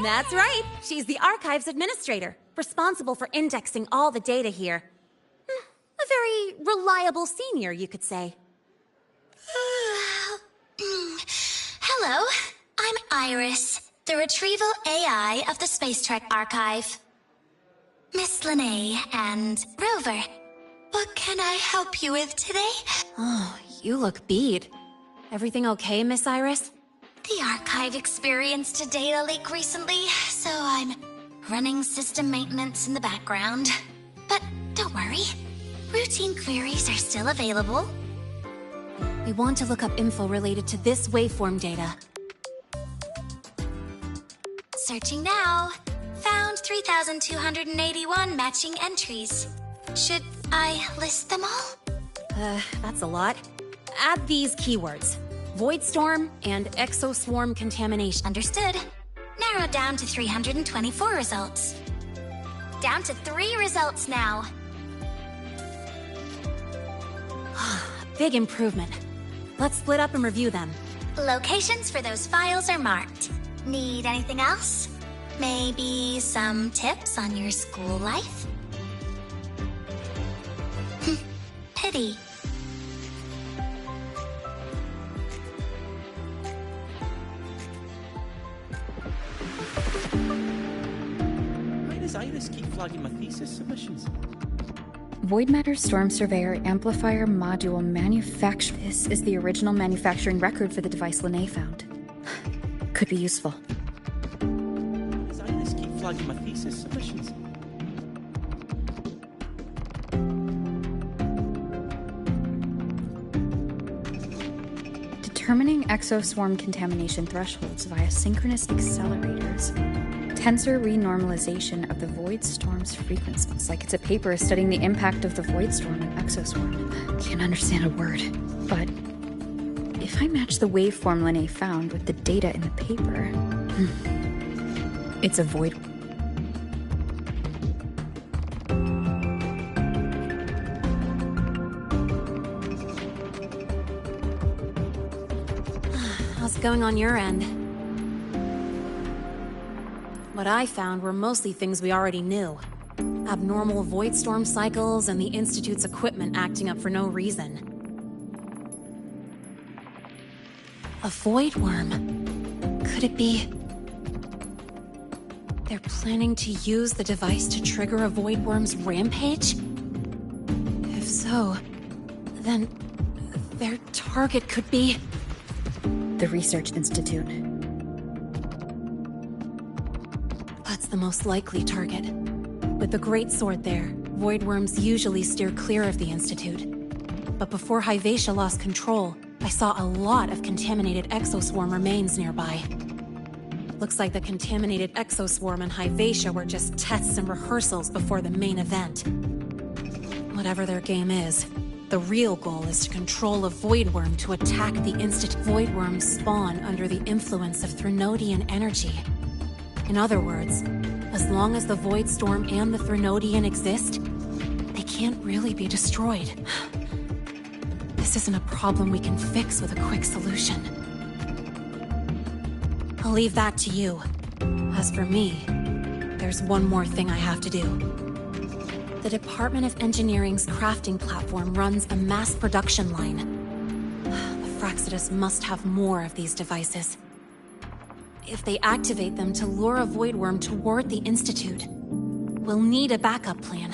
That's right. She's the Archives Administrator, responsible for indexing all the data here. A very reliable senior, you could say. Hello, I'm Iris, the Retrieval AI of the Space Trek Archive. Miss Linnae and Rover, what can I help you with today? Oh, you look beat. Everything okay, Miss Iris? The Archive experienced a data leak recently, so I'm running system maintenance in the background. But don't worry, routine queries are still available. We want to look up info related to this waveform data. Searching now. Found 3,281 matching entries. Should I list them all? That's a lot. Add these keywords. Voidstorm and exoswarm contamination. Understood. Narrowed down to 324 results. Down to 3 results now. Big improvement. Let's split up and review them. Locations for those files are marked. Need anything else? Maybe some tips on your school life? Pity. Why does Iris keep flagging my thesis submissions? Void Matter Storm Surveyor Amplifier Module Manufacture. This is the original manufacturing record for the device Linnae found. Could be useful. Why does Iris keep flagging my thesis submissions? Determining exoswarm contamination thresholds via synchronous accelerators. Tensor renormalization of the void storm's frequency. It's like it's a paper studying the impact of the void storm and exoswarm. Can't understand a word, but if I match the waveform Linnae found with the data in the paper, it's a void. How's it going on your end? What I found were mostly things we already knew. Abnormal void storm cycles and the Institute's equipment acting up for no reason. A void worm? Could it be... They're planning to use the device to trigger a void worm's rampage? If so, then their target could be... The Research Institute. That's the most likely target. With the Great Sword there, void worms usually steer clear of the Institute. But before Hyvatia lost control, I saw a lot of contaminated exoswarm remains nearby. Looks like the contaminated exoswarm and Hyvatia were just tests and rehearsals before the main event. Whatever their game is, the real goal is to control a void worm to attack the Institute. Void worms spawn under the influence of Threnodian energy. In other words, as long as the void storm and the Threnodian exist, they can't really be destroyed. This isn't a problem we can fix with a quick solution. I'll leave that to you. As for me, there's one more thing I have to do. The Department of Engineering's crafting platform runs a mass production line. The Fraxidus must have more of these devices. If they activate them to lure a void worm toward the Institute, we'll need a backup plan.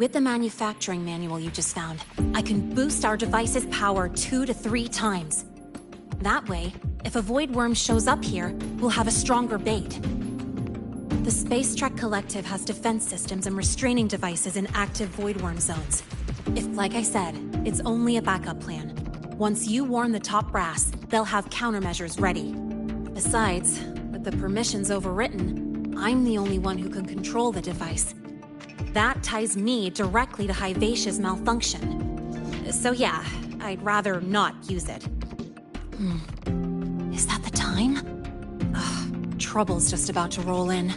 With the manufacturing manual you just found, I can boost our device's power 2 to 3 times. That way, if a void worm shows up here, we'll have a stronger bait. The Space Trek Collective has defense systems and restraining devices in active void worm zones. If, like I said, it's only a backup plan. Once you warn the top brass, they'll have countermeasures ready. Besides, with the permissions overwritten, I'm the only one who can control the device. That ties me directly to Hivacia's malfunction. So yeah, I'd rather not use it. Is that the time? Ugh, trouble's just about to roll in.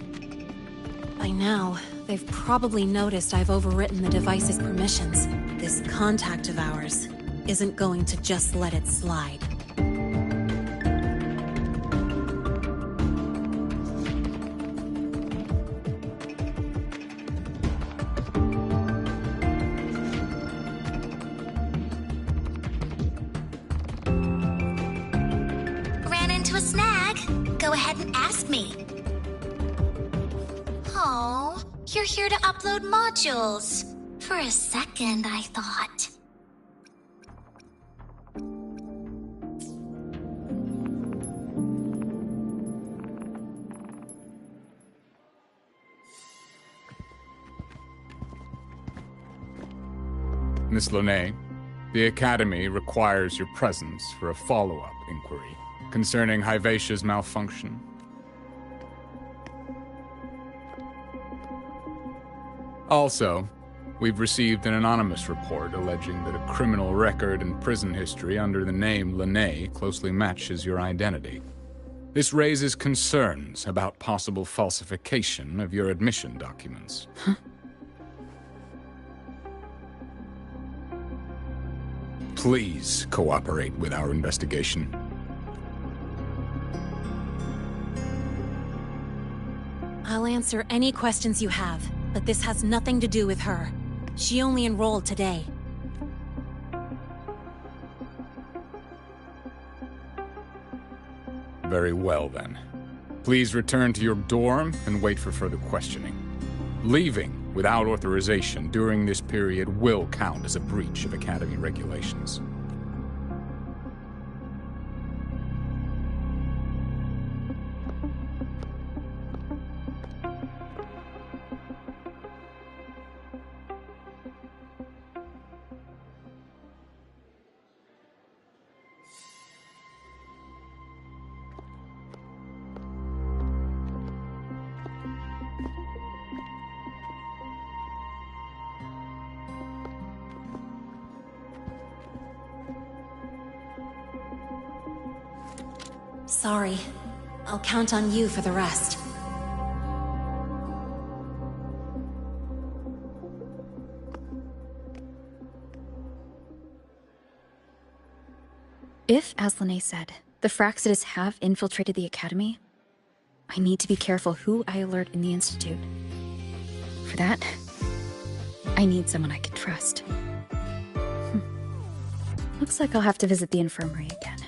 By now, they've probably noticed I've overwritten the device's permissions. This contact of ours isn't going to just let it slide. Ran into a snag. Go ahead and ask me. Oh, you're here to upload modules. For a second, I thought. Miss Lene, the Academy requires your presence for a follow-up inquiry concerning Hivacia's malfunction. Also, we've received an anonymous report alleging that a criminal record and prison history under the name Lene closely matches your identity. This raises concerns about possible falsification of your admission documents. Please cooperate with our investigation. I'll answer any questions you have, but this has nothing to do with her. She only enrolled today. Very well, then. Please return to your dorm and wait for further questioning. Leaving without authorization during this period will count as a breach of Academy regulations. Sorry. I'll count on you for the rest. If, as Lene said, the Fraxidas have infiltrated the Academy, I need to be careful who I alert in the Institute. For that, I need someone I can trust. Looks like I'll have to visit the infirmary again.